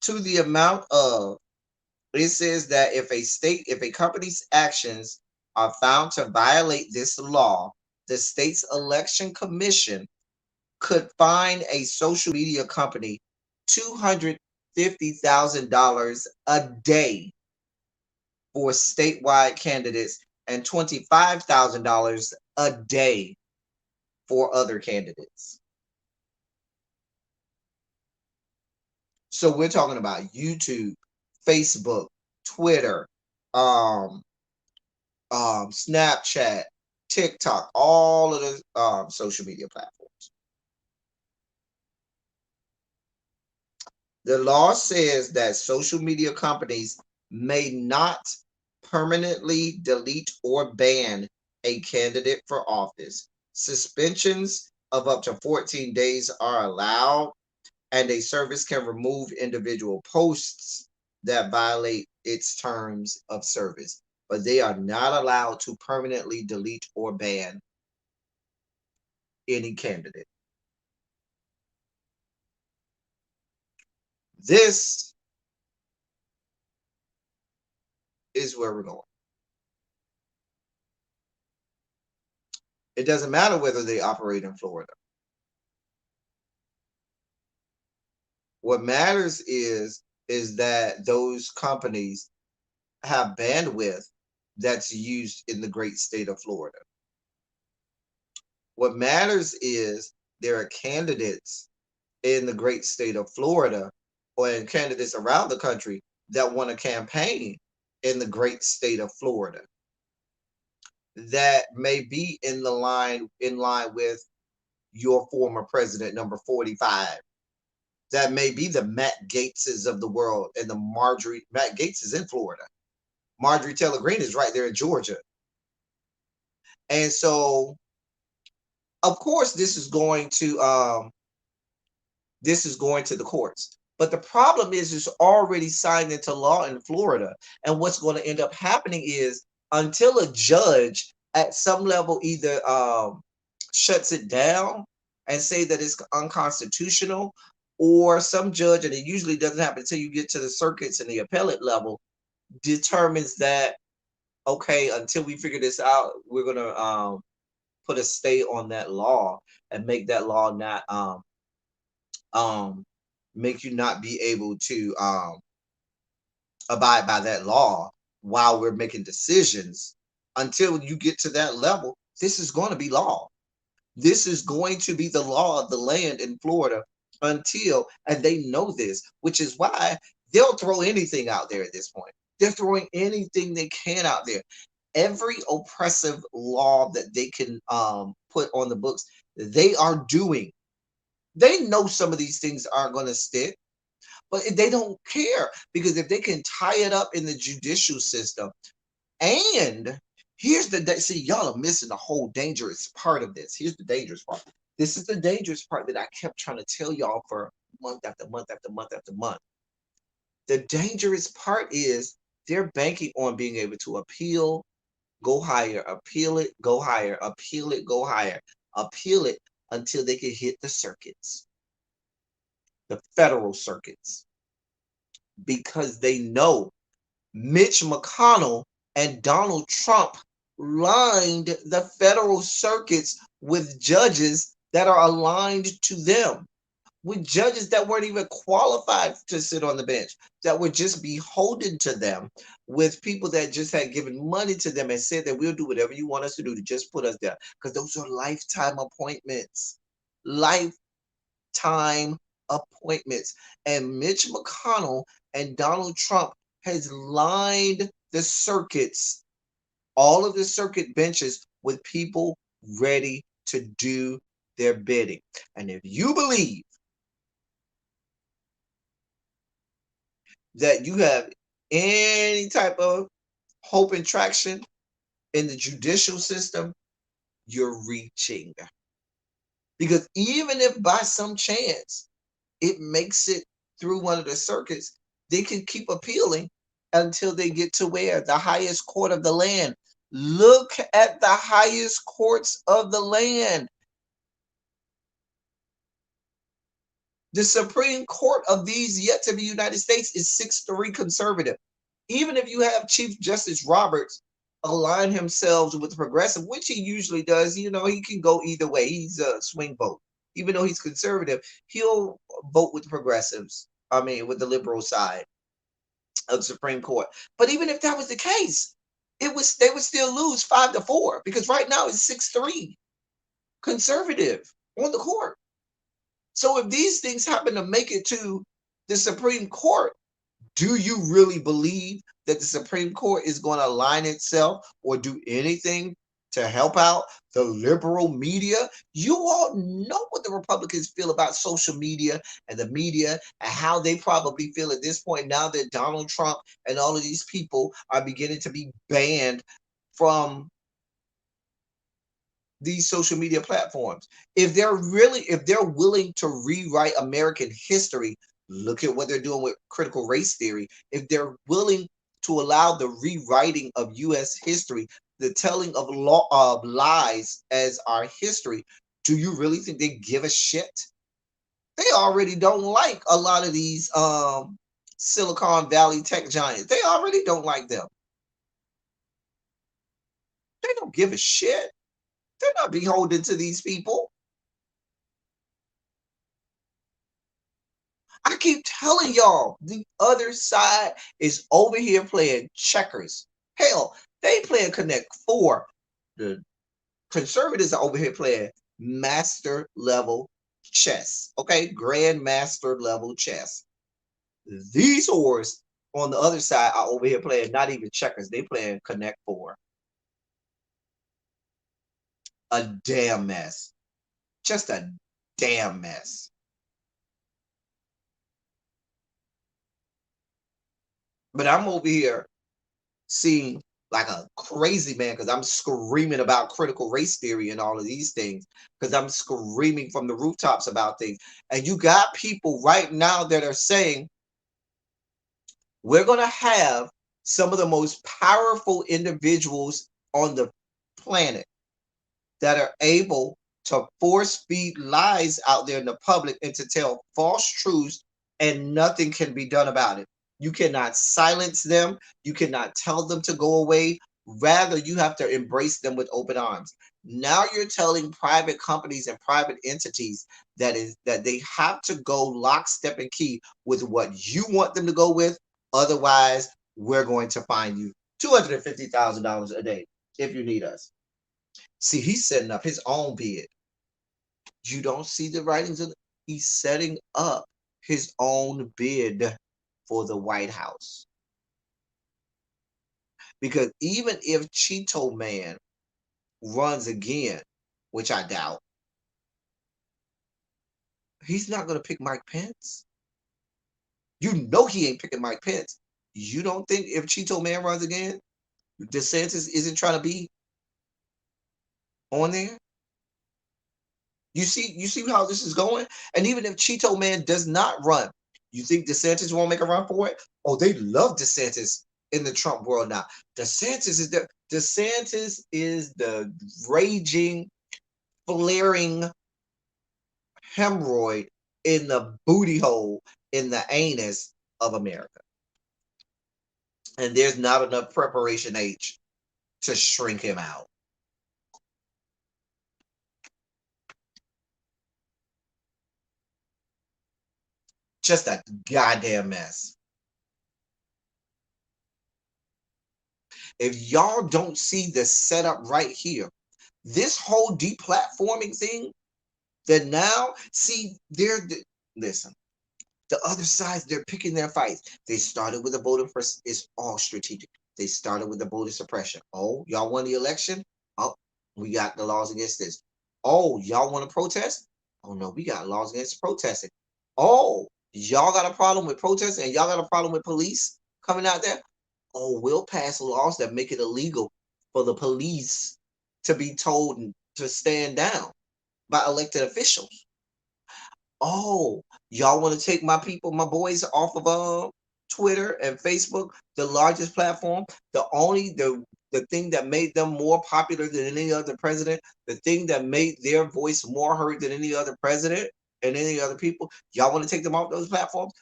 to the amount of, it says that if a company's actions are found to violate this law, the state's election commission could fine a social media company $250,000 a day for statewide candidates and $25,000 a day for other candidates. So we're talking about YouTube, Facebook, Twitter, um, Snapchat, TikTok, all of the social media platforms. The law says that social media companies may not permanently delete or ban a candidate for office. Suspensions of up to 14 days are allowed, and a service can remove individual posts that violate its terms of service, but they are not allowed to permanently delete or ban any candidate. This is where we're going. It doesn't matter whether they operate in Florida. What matters is that those companies have bandwidth that's used in the great state of Florida. What matters is there are candidates in the great state of Florida or in candidates around the country that want to campaign in the great state of Florida that may be in line with your former president number 45. That may be the Matt Gateses of the world, and the Matt Gates is in Florida. Marjorie Taylor Greene is right there in Georgia. And so, of course, this is going to the courts. But the problem is it's already signed into law in Florida. And what's going to end up happening is, until a judge at some level either shuts it down and say that it's unconstitutional, or some judge, and it usually doesn't happen until you get to the circuits and the appellate level, determines that, okay, until we figure this out, we're going to put a stay on that law and make that law not um, make you not be able to abide by that law while we're making decisions until you get to that level, this is going to be law. This is going to be the law of the land in Florida until, and they know this, which is why they'll throw anything out there at this point. They're throwing anything they can out there. Every oppressive law that they can put on the books, they are doing. They know some of these things aren't going to stick, but they don't care because if they can tie it up in the judicial system, and here's the see, y'all are missing the whole dangerous part of this. Here's the dangerous part. This is the dangerous part that I kept trying to tell y'all for month after month after month after month. The dangerous part is they're banking on being able to appeal, go higher, appeal it, go higher, appeal it, go higher, appeal it until they can hit the circuits, the federal circuits, because they know Mitch McConnell and Donald Trump lined the federal circuits with judges that are aligned to them, with judges that weren't even qualified to sit on the bench, that were just beholden to them, with people that just had given money to them and said that we'll do whatever you want us to do to just put us there. Because those are lifetime appointments. Lifetime appointments. And Mitch McConnell and Donald Trump has lined the circuits, all of the circuit benches, with people ready to do their bidding. And if you believe that you have any type of hope and traction in the judicial system, you're reaching. Because even if by some chance it makes it through one of the circuits, they can keep appealing until they get to where? The highest court of the land. Look at the highest courts of the land. The Supreme Court of these yet to be United States is 6-3 conservative. Even if you have Chief Justice Roberts align himself with the progressive, which he usually does, you know, he can go either way. He's a swing vote. Even though he's conservative, he'll vote with the progressives. I mean, with the liberal side of the Supreme Court. But even if that was the case, they would still lose 5-4 because right now it's 6-3 conservative on the court. So if these things happen to make it to the Supreme Court, do you really believe that the Supreme Court is going to align itself or do anything to help out the liberal media? You all know what the Republicans feel about social media and the media and how they probably feel at this point now that Donald Trump and all of these people are beginning to be banned from these social media platforms. If they're willing to rewrite American history, look at what they're doing with critical race theory. If they're willing to allow the rewriting of US history, the telling of lies as our history, do you really think they give a shit? They already don't like a lot of these Silicon Valley tech giants. They already don't like them. They don't give a shit. They're not beholden to these people. I keep telling y'all, the other side is over here playing checkers. Hell, they playing Connect Four. The conservatives are over here playing master level chess. Okay, grandmaster level chess. These whores on the other side are over here playing not even checkers. They playing Connect Four. A damn mess. Just a damn mess. But I'm over here seeing like a crazy man because I'm screaming about critical race theory and all of these things because I'm screaming from the rooftops about things. And you got people right now that are saying we're going to have some of the most powerful individuals on the planet that are able to force feed lies out there in the public and to tell false truths, and nothing can be done about it. You cannot silence them. You cannot tell them to go away. Rather, you have to embrace them with open arms. Now you're telling private companies and private entities that they have to go lockstep and key with what you want them to go with. Otherwise, we're going to fine you $250,000 a day. if you need us. See, he's setting up his own bid. You don't see the writings of he's setting up his own bid for the White House. Because even if Cheeto Man runs again, which I doubt, he's not going to pick Mike Pence. You know he ain't picking Mike Pence. You don't think if Cheeto Man runs again, DeSantis isn't trying to be on there? You see how this is going? And even if Cheeto Man does not run, you think DeSantis won't make a run for it? Oh, they love DeSantis in the Trump world now. DeSantis is the raging, flaring hemorrhoid in the booty hole in the anus of America. And there's not enough preparation age to shrink him out. Just a goddamn mess. If y'all don't see the setup right here, this whole deplatforming thing, that now, see, listen, the other sides, they're picking their fights. They started with the voter first. It's all strategic. They started with the voter suppression. Oh, y'all won the election? Oh, we got the laws against this. Oh, y'all want to protest? Oh no, we got laws against protesting. Oh, y'all got a problem with protesting and y'all got a problem with police coming out there? Oh, we'll pass laws that make it illegal for the police to be told to stand down by elected officials. Oh, y'all want to take my people, my boys off of Twitter and Facebook, the largest platform, the thing that made them more popular than any other president, the thing that made their voice more heard than any other president and any other people. Y'all want to take them off those platforms?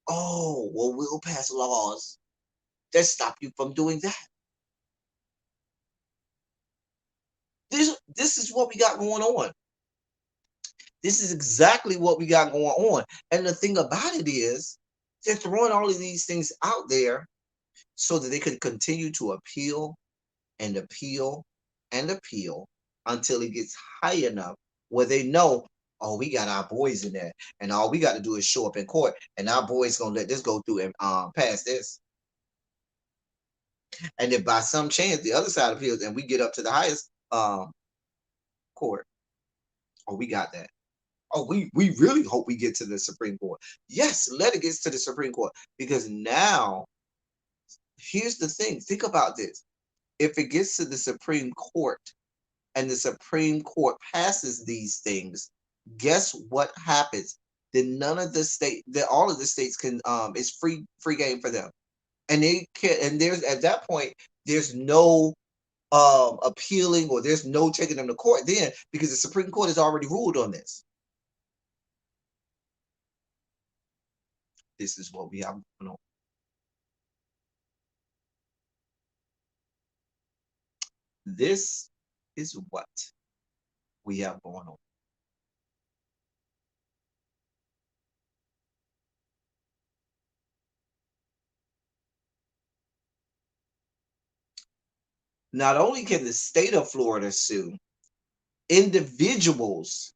Oh, well, we'll pass laws that stop you from doing that. This is what we got going on. This is exactly what we got going on. And the thing about it is, they're throwing all of these things out there so that they can continue to appeal and appeal and appeal until it gets high enough where they know, oh, we got our boys in there, and all we got to do is show up in court, and our boys gonna let this go through and pass this. And if by some chance the other side appeals and we get up to the highest court, oh, we got that. Oh, we really hope we get to the Supreme Court. Yes, let it get to the Supreme Court. Because now, here's the thing. Think about this. If it gets to the Supreme Court and the Supreme Court passes these things, guess what happens? Then none of the state that all of the states can it's free game for them. And they can and there's at that point, there's no appealing or there's no taking them to court then because the Supreme Court has already ruled on this. This is what we have going on. This is what we have going on. Not only can the state of Florida sue, individuals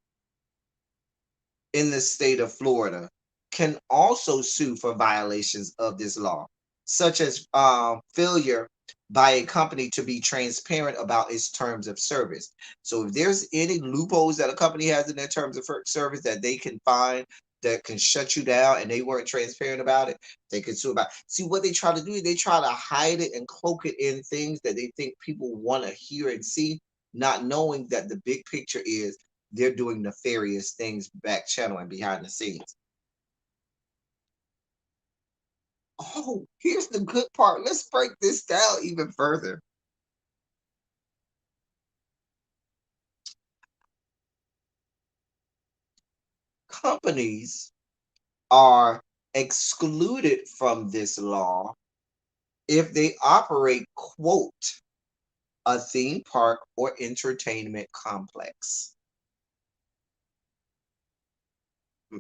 in the state of Florida can also sue for violations of this law, such as failure by a company to be transparent about its terms of service. So if there's any loopholes that a company has in their terms of service that they can find that can shut you down and they weren't transparent about it, they can sue about. See what they try to do, they try to hide it and cloak it in things that they think people want to hear and see, not knowing that the big picture is they're doing nefarious things back channel and behind the scenes. Oh, here's the good part. Let's break this down even further. Companies are excluded from this law if they operate, quote, a theme park or entertainment complex.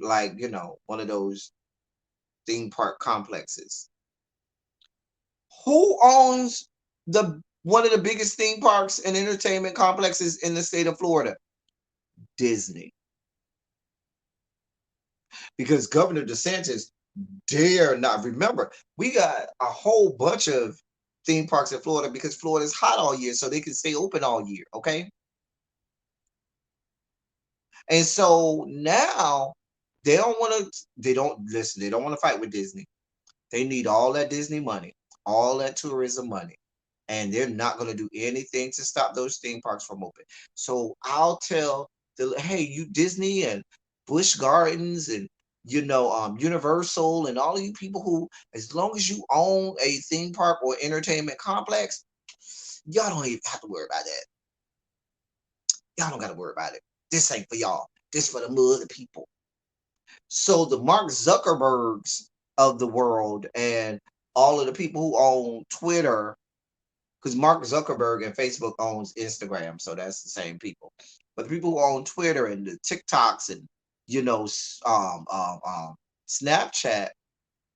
Like, one of those theme park complexes. Who owns the One of the biggest theme parks and entertainment complexes in the state of Florida, Disney. Because Governor DeSantis dare not. Remember, we got a whole bunch of theme parks in Florida because Florida's hot all year, so they can stay open all year. Okay. And so now they don't listen, they don't want to fight with Disney. They need all that Disney money, all that tourism money. And they're not going to do anything to stop those theme parks from open. So I'll tell hey, you Disney and Busch Gardens and Universal and all of you people who, as long as you own a theme park or entertainment complex, y'all don't even have to worry about that. Y'all don't got to worry about it. This ain't for y'all. This for the mother people. So the Mark Zuckerbergs of the world and all of the people who own Twitter, because Mark Zuckerberg and Facebook owns Instagram, so that's the same people. But the people who own Twitter and the TikToks and Snapchat,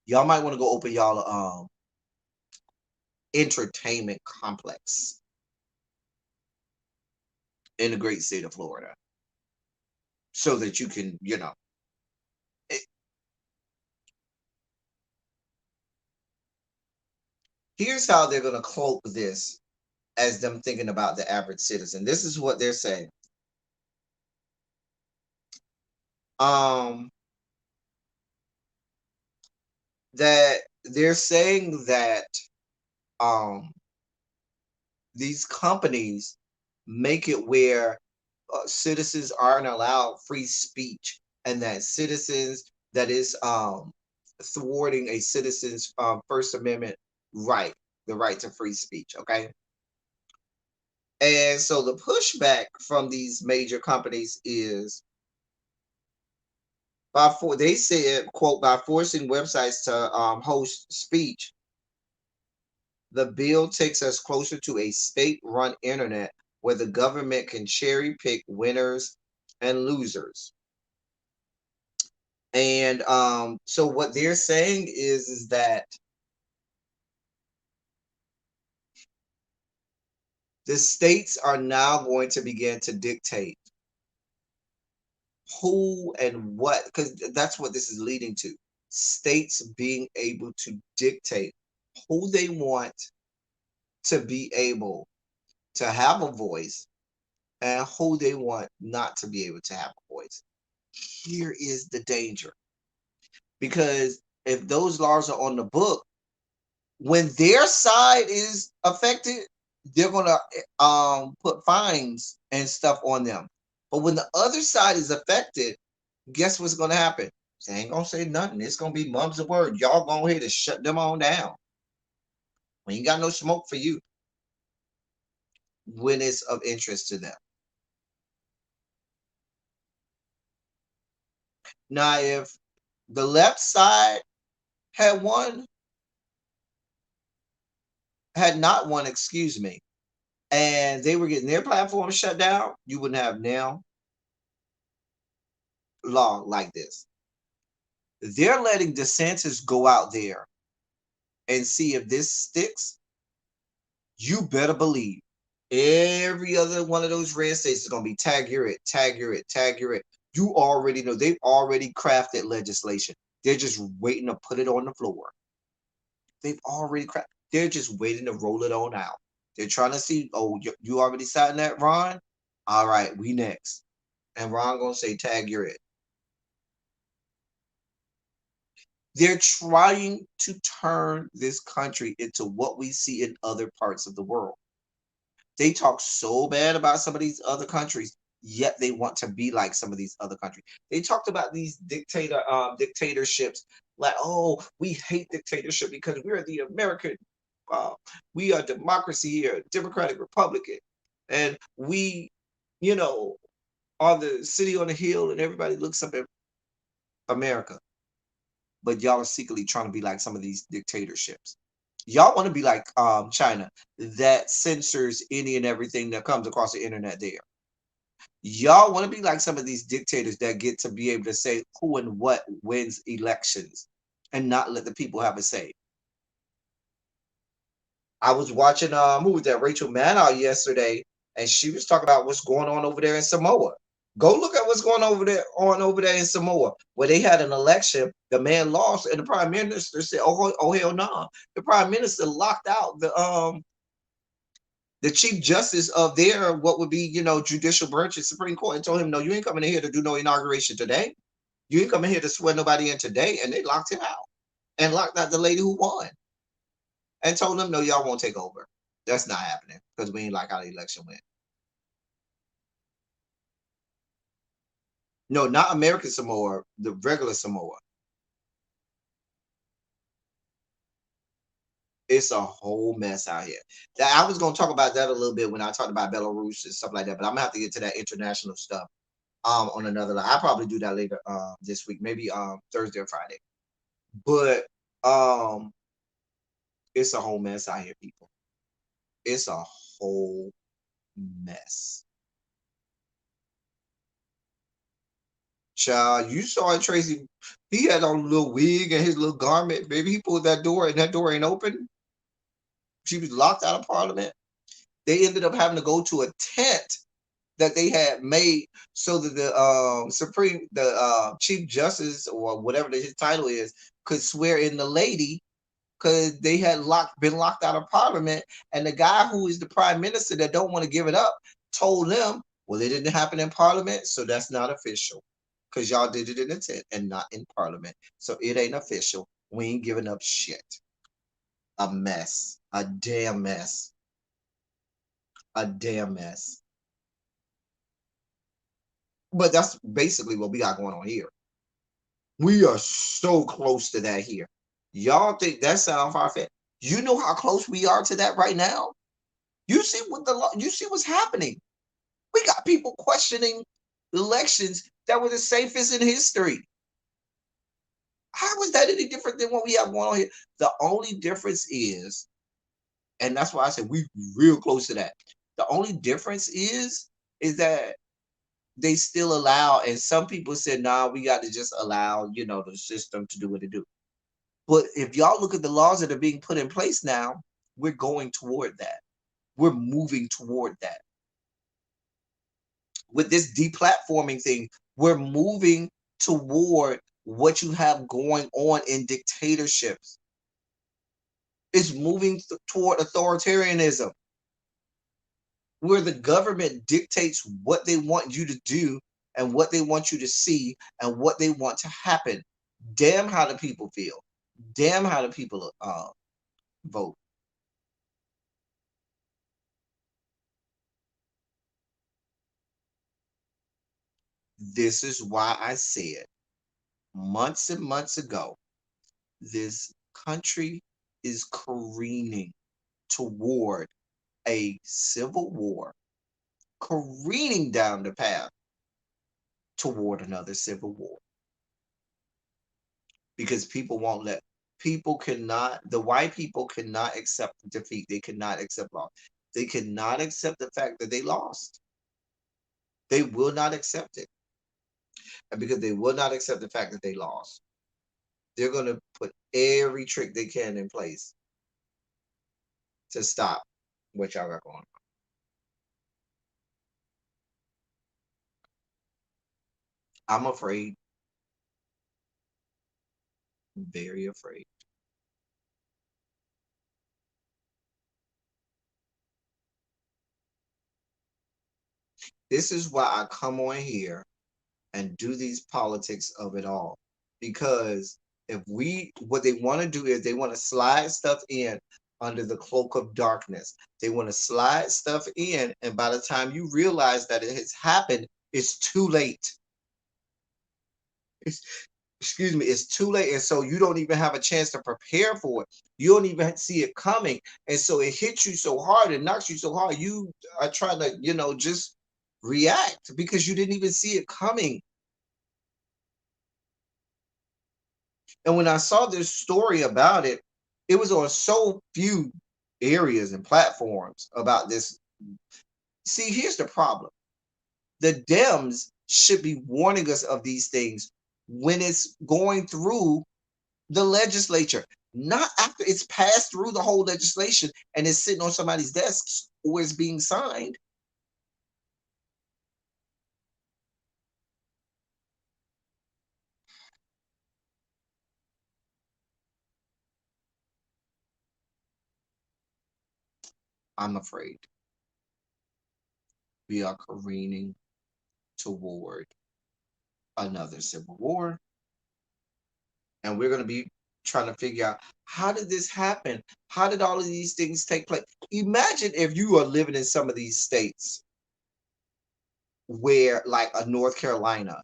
y'all might want to go open y'all entertainment complex in the great state of Florida, so that you can, it, here's how they're gonna cloak this as them thinking about the average citizen. This is what they're saying. Um, that they're saying that um these companies make it where citizens aren't allowed free speech, and that citizens that is thwarting a citizen's First Amendment right, the right to free speech. Okay. And so the pushback from these major companies is they said, quote, by forcing websites to host speech, the bill takes us closer to a state-run internet where the government can cherry pick winners and losers. And so what they're saying is that the states are now going to begin to dictate who and what, because that's what this is leading to. States being able to dictate who they want to be able to have a voice and who they want not to be able to have a voice. Here is the danger. Because if those laws are on the book, when their side is affected, they're gonna put fines and stuff on them. But when the other side is affected, guess what's gonna happen? They ain't gonna say nothing. It's gonna be mum's the word. Y'all go ahead and shut them on down. We ain't got no smoke for you when it's of interest to them. Now, if the left side had won, had not won, excuse me, and they were getting their platform shut down, you wouldn't have now law like this. They're letting DeSantis go out there and see if this sticks. You better believe every other one of those red states is going to be tag your it, tag your it, tag your it. You already know they've already crafted legislation. They're just waiting to put it on the floor. They've already crafted. They're just waiting to roll it on out. They're trying to see, oh, you already signed that, Ron? All right, we next. And Ron gonna say tag your it. They're trying to turn this country into what we see in other parts of the world. They talk so bad about some of these other countries, yet they want to be like some of these other countries. They talked about these dictatorships, like, oh, we hate dictatorship because we're the American, uh, we are democracy here, Democratic Republican, and we, you know, are the city on the hill, and everybody looks up at America. But y'all are secretly trying to be like some of these dictatorships. Y'all want to be like China that censors any and everything that comes across the internet there. Y'all want to be like some of these dictators that get to be able to say who and what wins elections and not let the people have a say. I was watching who was that, Rachel Maddow yesterday, and she was talking about what's going on over there in Samoa. Go look at what's going over there in Samoa, where they had an election. The man lost, and the prime minister said, "Oh hell no!" Nah. The prime minister locked out the chief justice of their what would be judicial branch of Supreme Court, and told him, "No, you ain't coming in here to do no inauguration today. You ain't coming here to swear nobody in today." And they locked him out and locked out the lady who won, and told them, "No, y'all won't take over. That's not happening because we ain't like how the election went." No, not American Samoa, the regular Samoa. It's a whole mess out here. That I was gonna talk about that a little bit when I talked about Belarus and stuff like that, but I'm gonna have to get to that international stuff on another line. I'll probably do that later this week, maybe Thursday or Friday. But um it's a whole mess out here, people. It's a whole mess. Child, you saw it, Tracy. He had on a little wig and his little garment. Baby, he pulled that door and that door ain't open. She was locked out of Parliament. They ended up having to go to a tent that they had made so that the chief justice or whatever his title is could swear in the lady because they had been locked out of Parliament, and the guy who is the prime minister that don't want to give it up told them, well, it didn't happen in Parliament, so that's not official because y'all did it in the tent and not in Parliament, so it ain't official. We ain't giving up shit. A mess, a damn mess, a damn mess. But that's basically what we got going on here. We are so close to that here. Y'all think that sounds far fetched? You know how close we are to that right now. You see what's happening. We got people questioning elections that were the safest in history. How is that any different than what we have going on here? The only difference is, and that's why I said we real close to that. The only difference is that they still allow, and some people said, nah, we got to just allow, the system to do what it do. But if y'all look at the laws that are being put in place now, we're going toward that. We're moving toward that. With this deplatforming thing, we're moving toward what you have going on in dictatorships. It's moving toward authoritarianism, where the government dictates what they want you to do and what they want you to see and what they want to happen. Damn how the people feel. Damn how the people vote. This is why I said months and months ago, this country is careening toward a civil war, careening down the path toward another civil war. Because the white people cannot accept defeat. They cannot accept loss. They cannot accept the fact that they lost. They will not accept it. And because they will not accept the fact that they lost, they're going to put every trick they can in place to stop what y'all got going on. I'm afraid, very afraid. This is why I come on here and do these politics of it all. Because what they want to do is they want to slide stuff in under the cloak of darkness. They want to slide stuff in, and by the time you realize that it has happened, it's too late. It's, excuse me, it's too late. And so you don't even have a chance to prepare for it. You don't even see it coming. And so it hits you so hard, it knocks you so hard, you are trying to, just react because you didn't even see it coming. And when I saw this story about it, it was on so few areas and platforms about this. See, here's the problem. The Dems should be warning us of these things when it's going through the legislature. not after it's passed through the whole legislation and it's sitting on somebody's desk or it's being signed. I'm afraid we are careening toward another civil war, and we're going to be trying to figure out, how did this happen? How did all of these things take place? Imagine if you are living in some of these states where, like a North Carolina,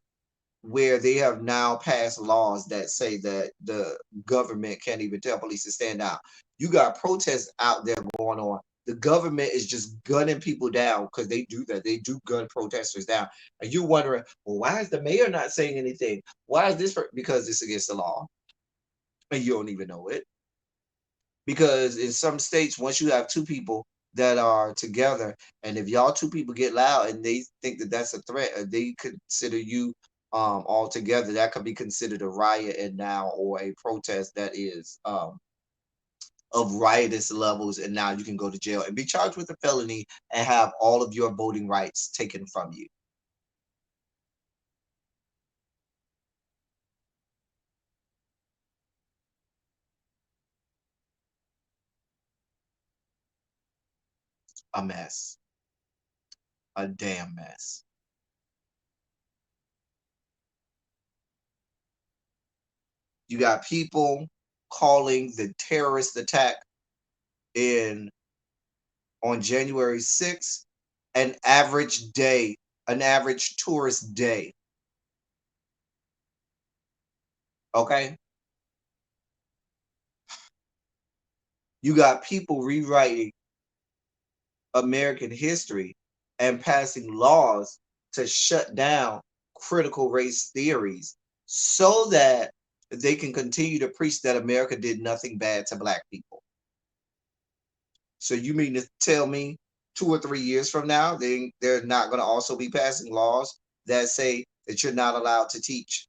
where they have now passed laws that say that the government can't even tell police to stand out. You got protests out there going on. The government is just gunning people down because they do that. They do gun protesters down. And you wondering, well, why is the mayor not saying anything? Why is this? Because it's against the law, and you don't even know it. Because in some states, once you have two people that are together, and if y'all two people get loud and they think that that's a threat, or they consider you all together, that could be considered a riot, and now, or a protest that is of riotous levels, and now you can go to jail and be charged with a felony and have all of your voting rights taken from you. A mess. A damn mess. You got people calling the terrorist attack in on January 6th an average day, an average tourist day. Okay. You got people rewriting American history and passing laws to shut down critical race theories so that they can continue to preach that America did nothing bad to black people. So you mean to tell me 2 or 3 years from now, they're not going to also be passing laws that say that you're not allowed to teach,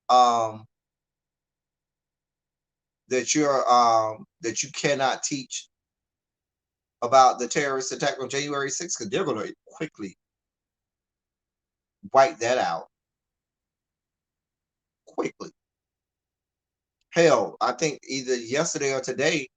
um, that you cannot teach about the terrorist attack on January 6th, because they're going to quickly wipe that out quickly. Hell, I think either yesterday or today,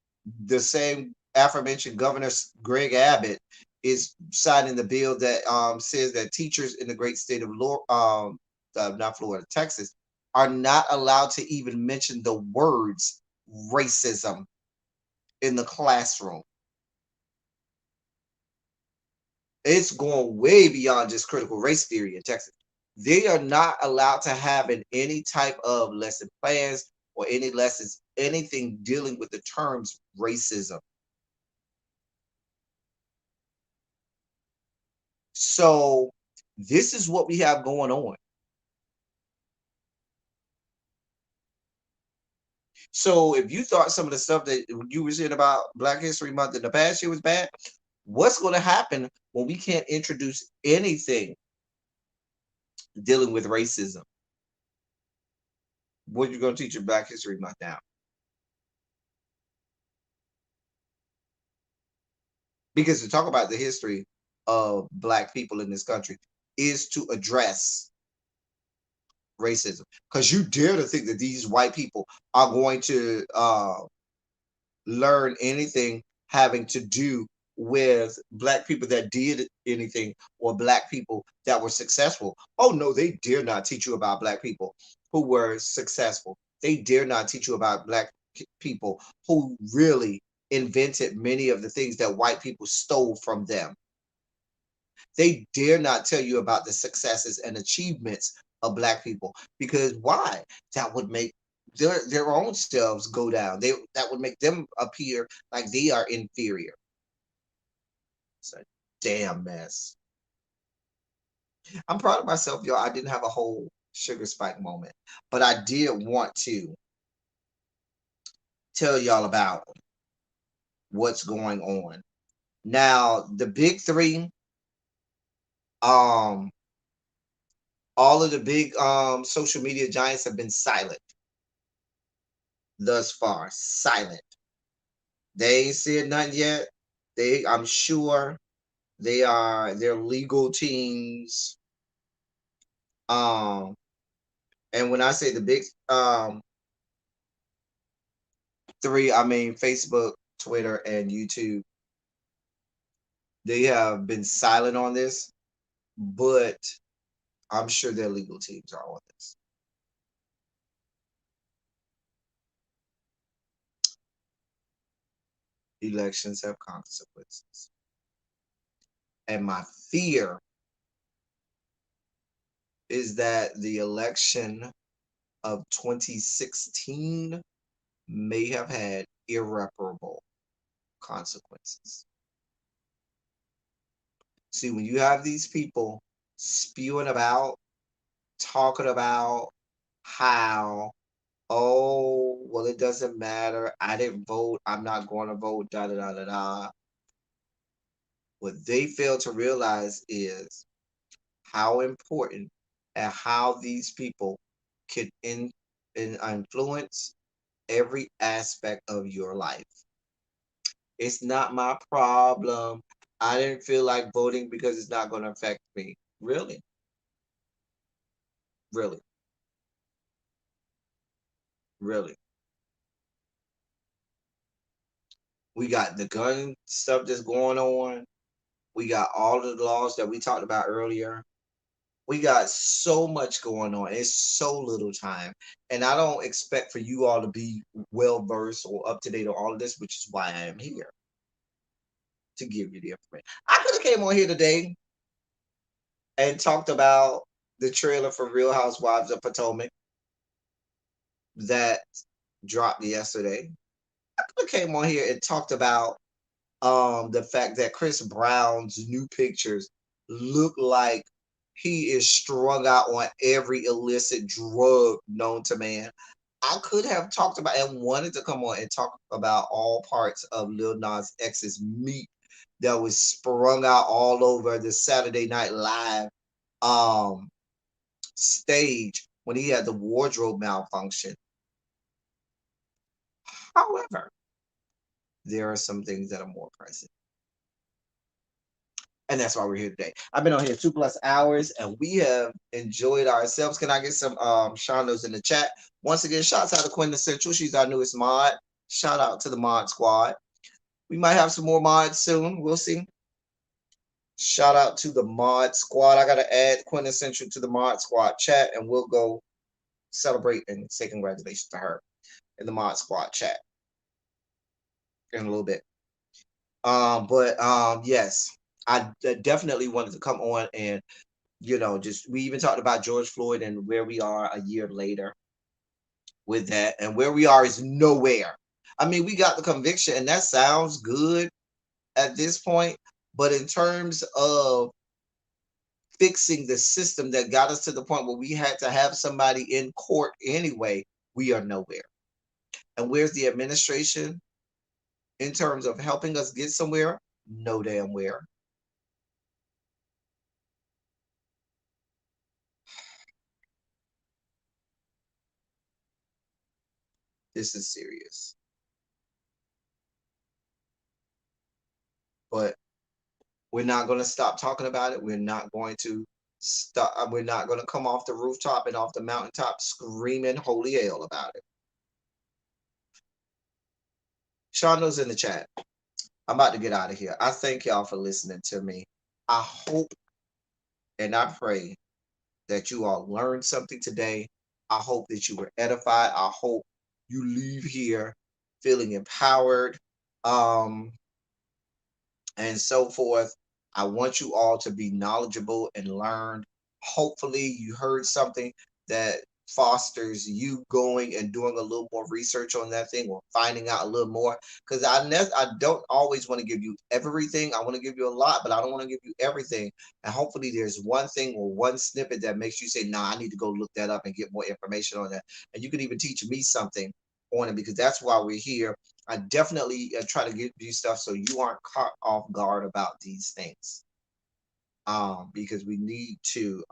the same aforementioned Governor Greg Abbott is signing the bill that says that teachers in the great state of not Florida, Texas, are not allowed to even mention the words racism in the classroom. It's going way beyond just critical race theory in Texas. They are not allowed to have in any type of lesson plans or any lessons, anything dealing with the terms racism. So this is what we have going on. So if you thought some of the stuff that you were saying about Black History Month in the past year was bad, what's going to happen when we can't introduce anything dealing with racism? What are you going to teach in Black History Month now? Because to talk about the history of Black people in this country is to address racism. Because you dare to think that these white people are going to learn anything having to do with Black people that did anything, or Black people that were successful. Oh no, they dare not teach you about Black people who were successful. They dare not teach you about Black people who really invented many of the things that white people stole from them. They dare not tell you about the successes and achievements of Black people, because why? That would make their own selves go down. That would make them appear like they are inferior. It's a damn mess. I'm proud of myself, y'all. I didn't have a whole sugar spike moment, but I did want to tell y'all about what's going on. Now, the big three, um, all of the big social media giants have been silent. thus far, silent. They ain't said nothing yet. I'm sure their legal teams. Um, and when I say the big three, I mean Facebook, Twitter, and YouTube. They have been silent on this, but I'm sure their legal teams are on this. Elections have consequences. And my fear is that the election of 2016 may have had irreparable consequences. See, when you have these people spewing about, talking about how, oh, well, it doesn't matter. I didn't vote. I'm not going to vote, da da da da da. What they fail to realize is how important and how these people can influence every aspect of your life. It's not my problem. I didn't feel like voting because it's not going to affect me. Really? Really? Really? We got the gun stuff that's going on. We got all of the laws that we talked about earlier. We got so much going on. It's so little time. And I don't expect for you all to be well versed or up to date on all of this, which is why I am here to give you the information. I could have came on here today and talked about the trailer for Real Housewives of Potomac that dropped yesterday. I could have came on here and talked about the fact that Chris Brown's new pictures look like he is strung out on every illicit drug known to man. I could have talked about and wanted to come on and talk about all parts of Lil Nas X's meat that was sprung out all over the Saturday Night Live um stage when he had the wardrobe malfunction. However, there are some things that are more present. And that's why we're here today. I've been on here 2+ hours and we have enjoyed ourselves. Can I get some Shondos in the chat? Once again, shouts out to Quintessential. She's our newest mod. Shout out to the mod squad. We might have some more mods soon. We'll see. Shout out to the mod squad. I gotta add Quintessential to the mod squad chat and we'll go celebrate and say congratulations to her in the mod squad chat in a little bit. But yes, I definitely wanted to come on and just we even talked about George Floyd and where we are a year later with that, and where we are is nowhere. I mean, we got the conviction, and that sounds good at this point, but in terms of fixing the system that got us to the point where we had to have somebody in court anyway, we are nowhere. And where's the administration in terms of helping us get somewhere? No damn where. This is serious. But we're not going to stop talking about it. We're not going to stop. We're not going to come off the rooftop and off the mountaintop screaming holy hell about it. Shondo's in the chat. I'm about to get out of here. I thank y'all for listening to me. I hope and I pray that you all learned something today. I hope that you were edified. I hope you leave here feeling empowered. Um, and so forth. I want you all to be knowledgeable and learn. Hopefully, you heard something that fosters you going and doing a little more research on that thing or finding out a little more. Because I don't always want to give you everything. I want to give you a lot, but I don't want to give you everything. And hopefully, there's one thing or one snippet that makes you say, "Nah, I need to go look that up and get more information on that." And you can even teach me something on it because that's why we're here. I definitely try to give you stuff so you aren't caught off guard about these things. Because we need to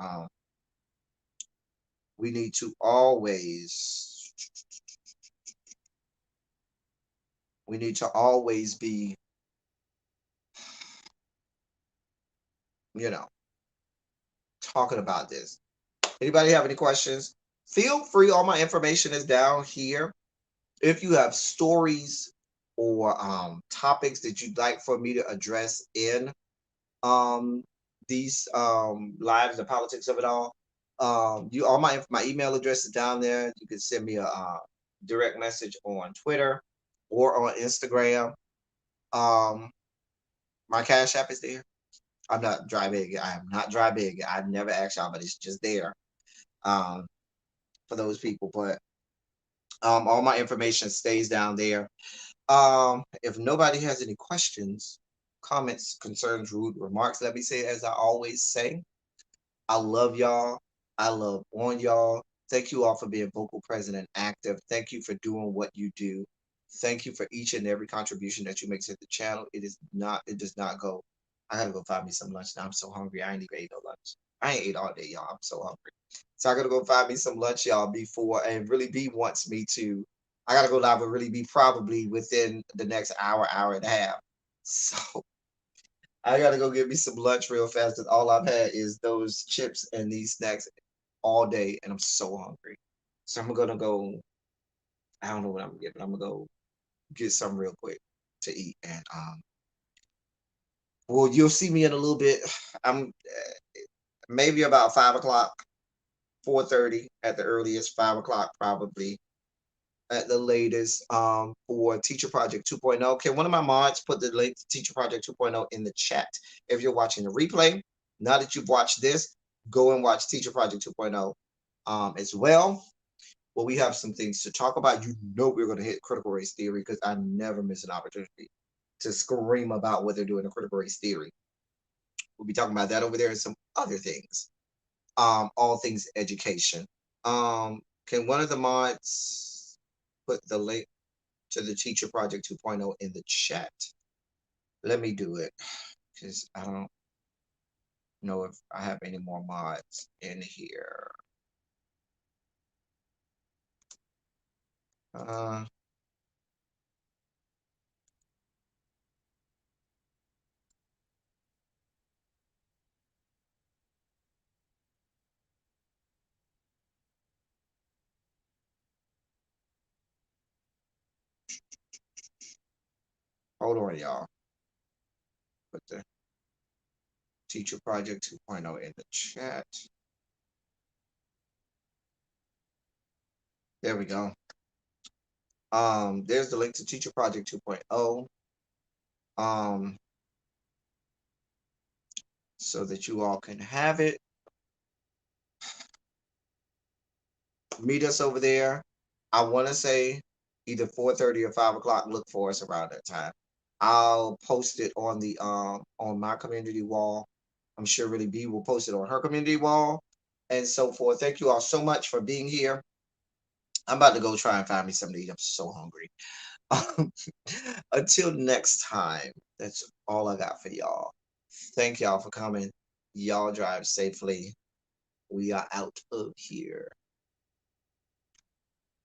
always We need to always be, you know, talking about this. Anybody have any questions? Feel free. All my information is down here. If you have stories or topics that you'd like for me to address in um, these lives, the politics of it all, you all my email address is down there. You can send me a direct message on Twitter or on Instagram. Um, my Cash App is there. I'm not dry big. I am not dry big. I never asked y'all, but it's just there um, for those people. But all my information stays down there. If nobody has any questions, comments, concerns, rude remarks, let me say, as I always say, I love y'all. I love on y'all. Thank you all for being vocal, present, and active. Thank you for doing what you do. Thank you for each and every contribution that you make to the channel. It does not go. I gotta go find me some lunch now. I'm so hungry. I ain't even ate no lunch. I ain't ate all day, y'all. I'm so hungry. So I gotta go find me some lunch, y'all, before and really B wants me to. I gotta go live with really B probably within the next hour, hour and a half. So I gotta go get me some lunch real fast because all I've had is those chips and these snacks all day, and I'm so hungry. So I'm gonna go. I don't know what I'm gonna get, but I'm gonna go get some real quick to eat, and well, you'll see me in a little bit. I'm maybe about 5 o'clock, 4:30 at the earliest, 5 o'clock probably at the latest. For Teacher Project 2.0. Can one of my mods put the link to Teacher Project 2.0 in the chat if you're watching the replay? Now that you've watched this, go and watch Teacher Project 2.0 as well. Well, we have some things to talk about. You know we're going to hit critical race theory because I never miss an opportunity to scream about what they're doing in critical race theory. We'll be talking about that over there and some other things. All things education. Can one of the mods put the link to the Teacher Project 2.0 in the chat? Let me do it because I don't know if I have any more mods in here. Uh, Hold on, y'all. Put the Teacher Project 2.0 in the chat. There we go. There's the link to Teacher Project 2.0. Um, so that you all can have it. Meet us over there. I want to say either 4:30 or 5 o'clock. Look for us around that time. I'll post it on the on my community wall. I'm sure Really B will post it on her community wall and so forth. Thank you all so much for being here. I'm about to go try and find me something to eat. I'm so hungry. Until next time, that's all I got for y'all. Thank y'all for coming. Y'all drive safely. We are out of here.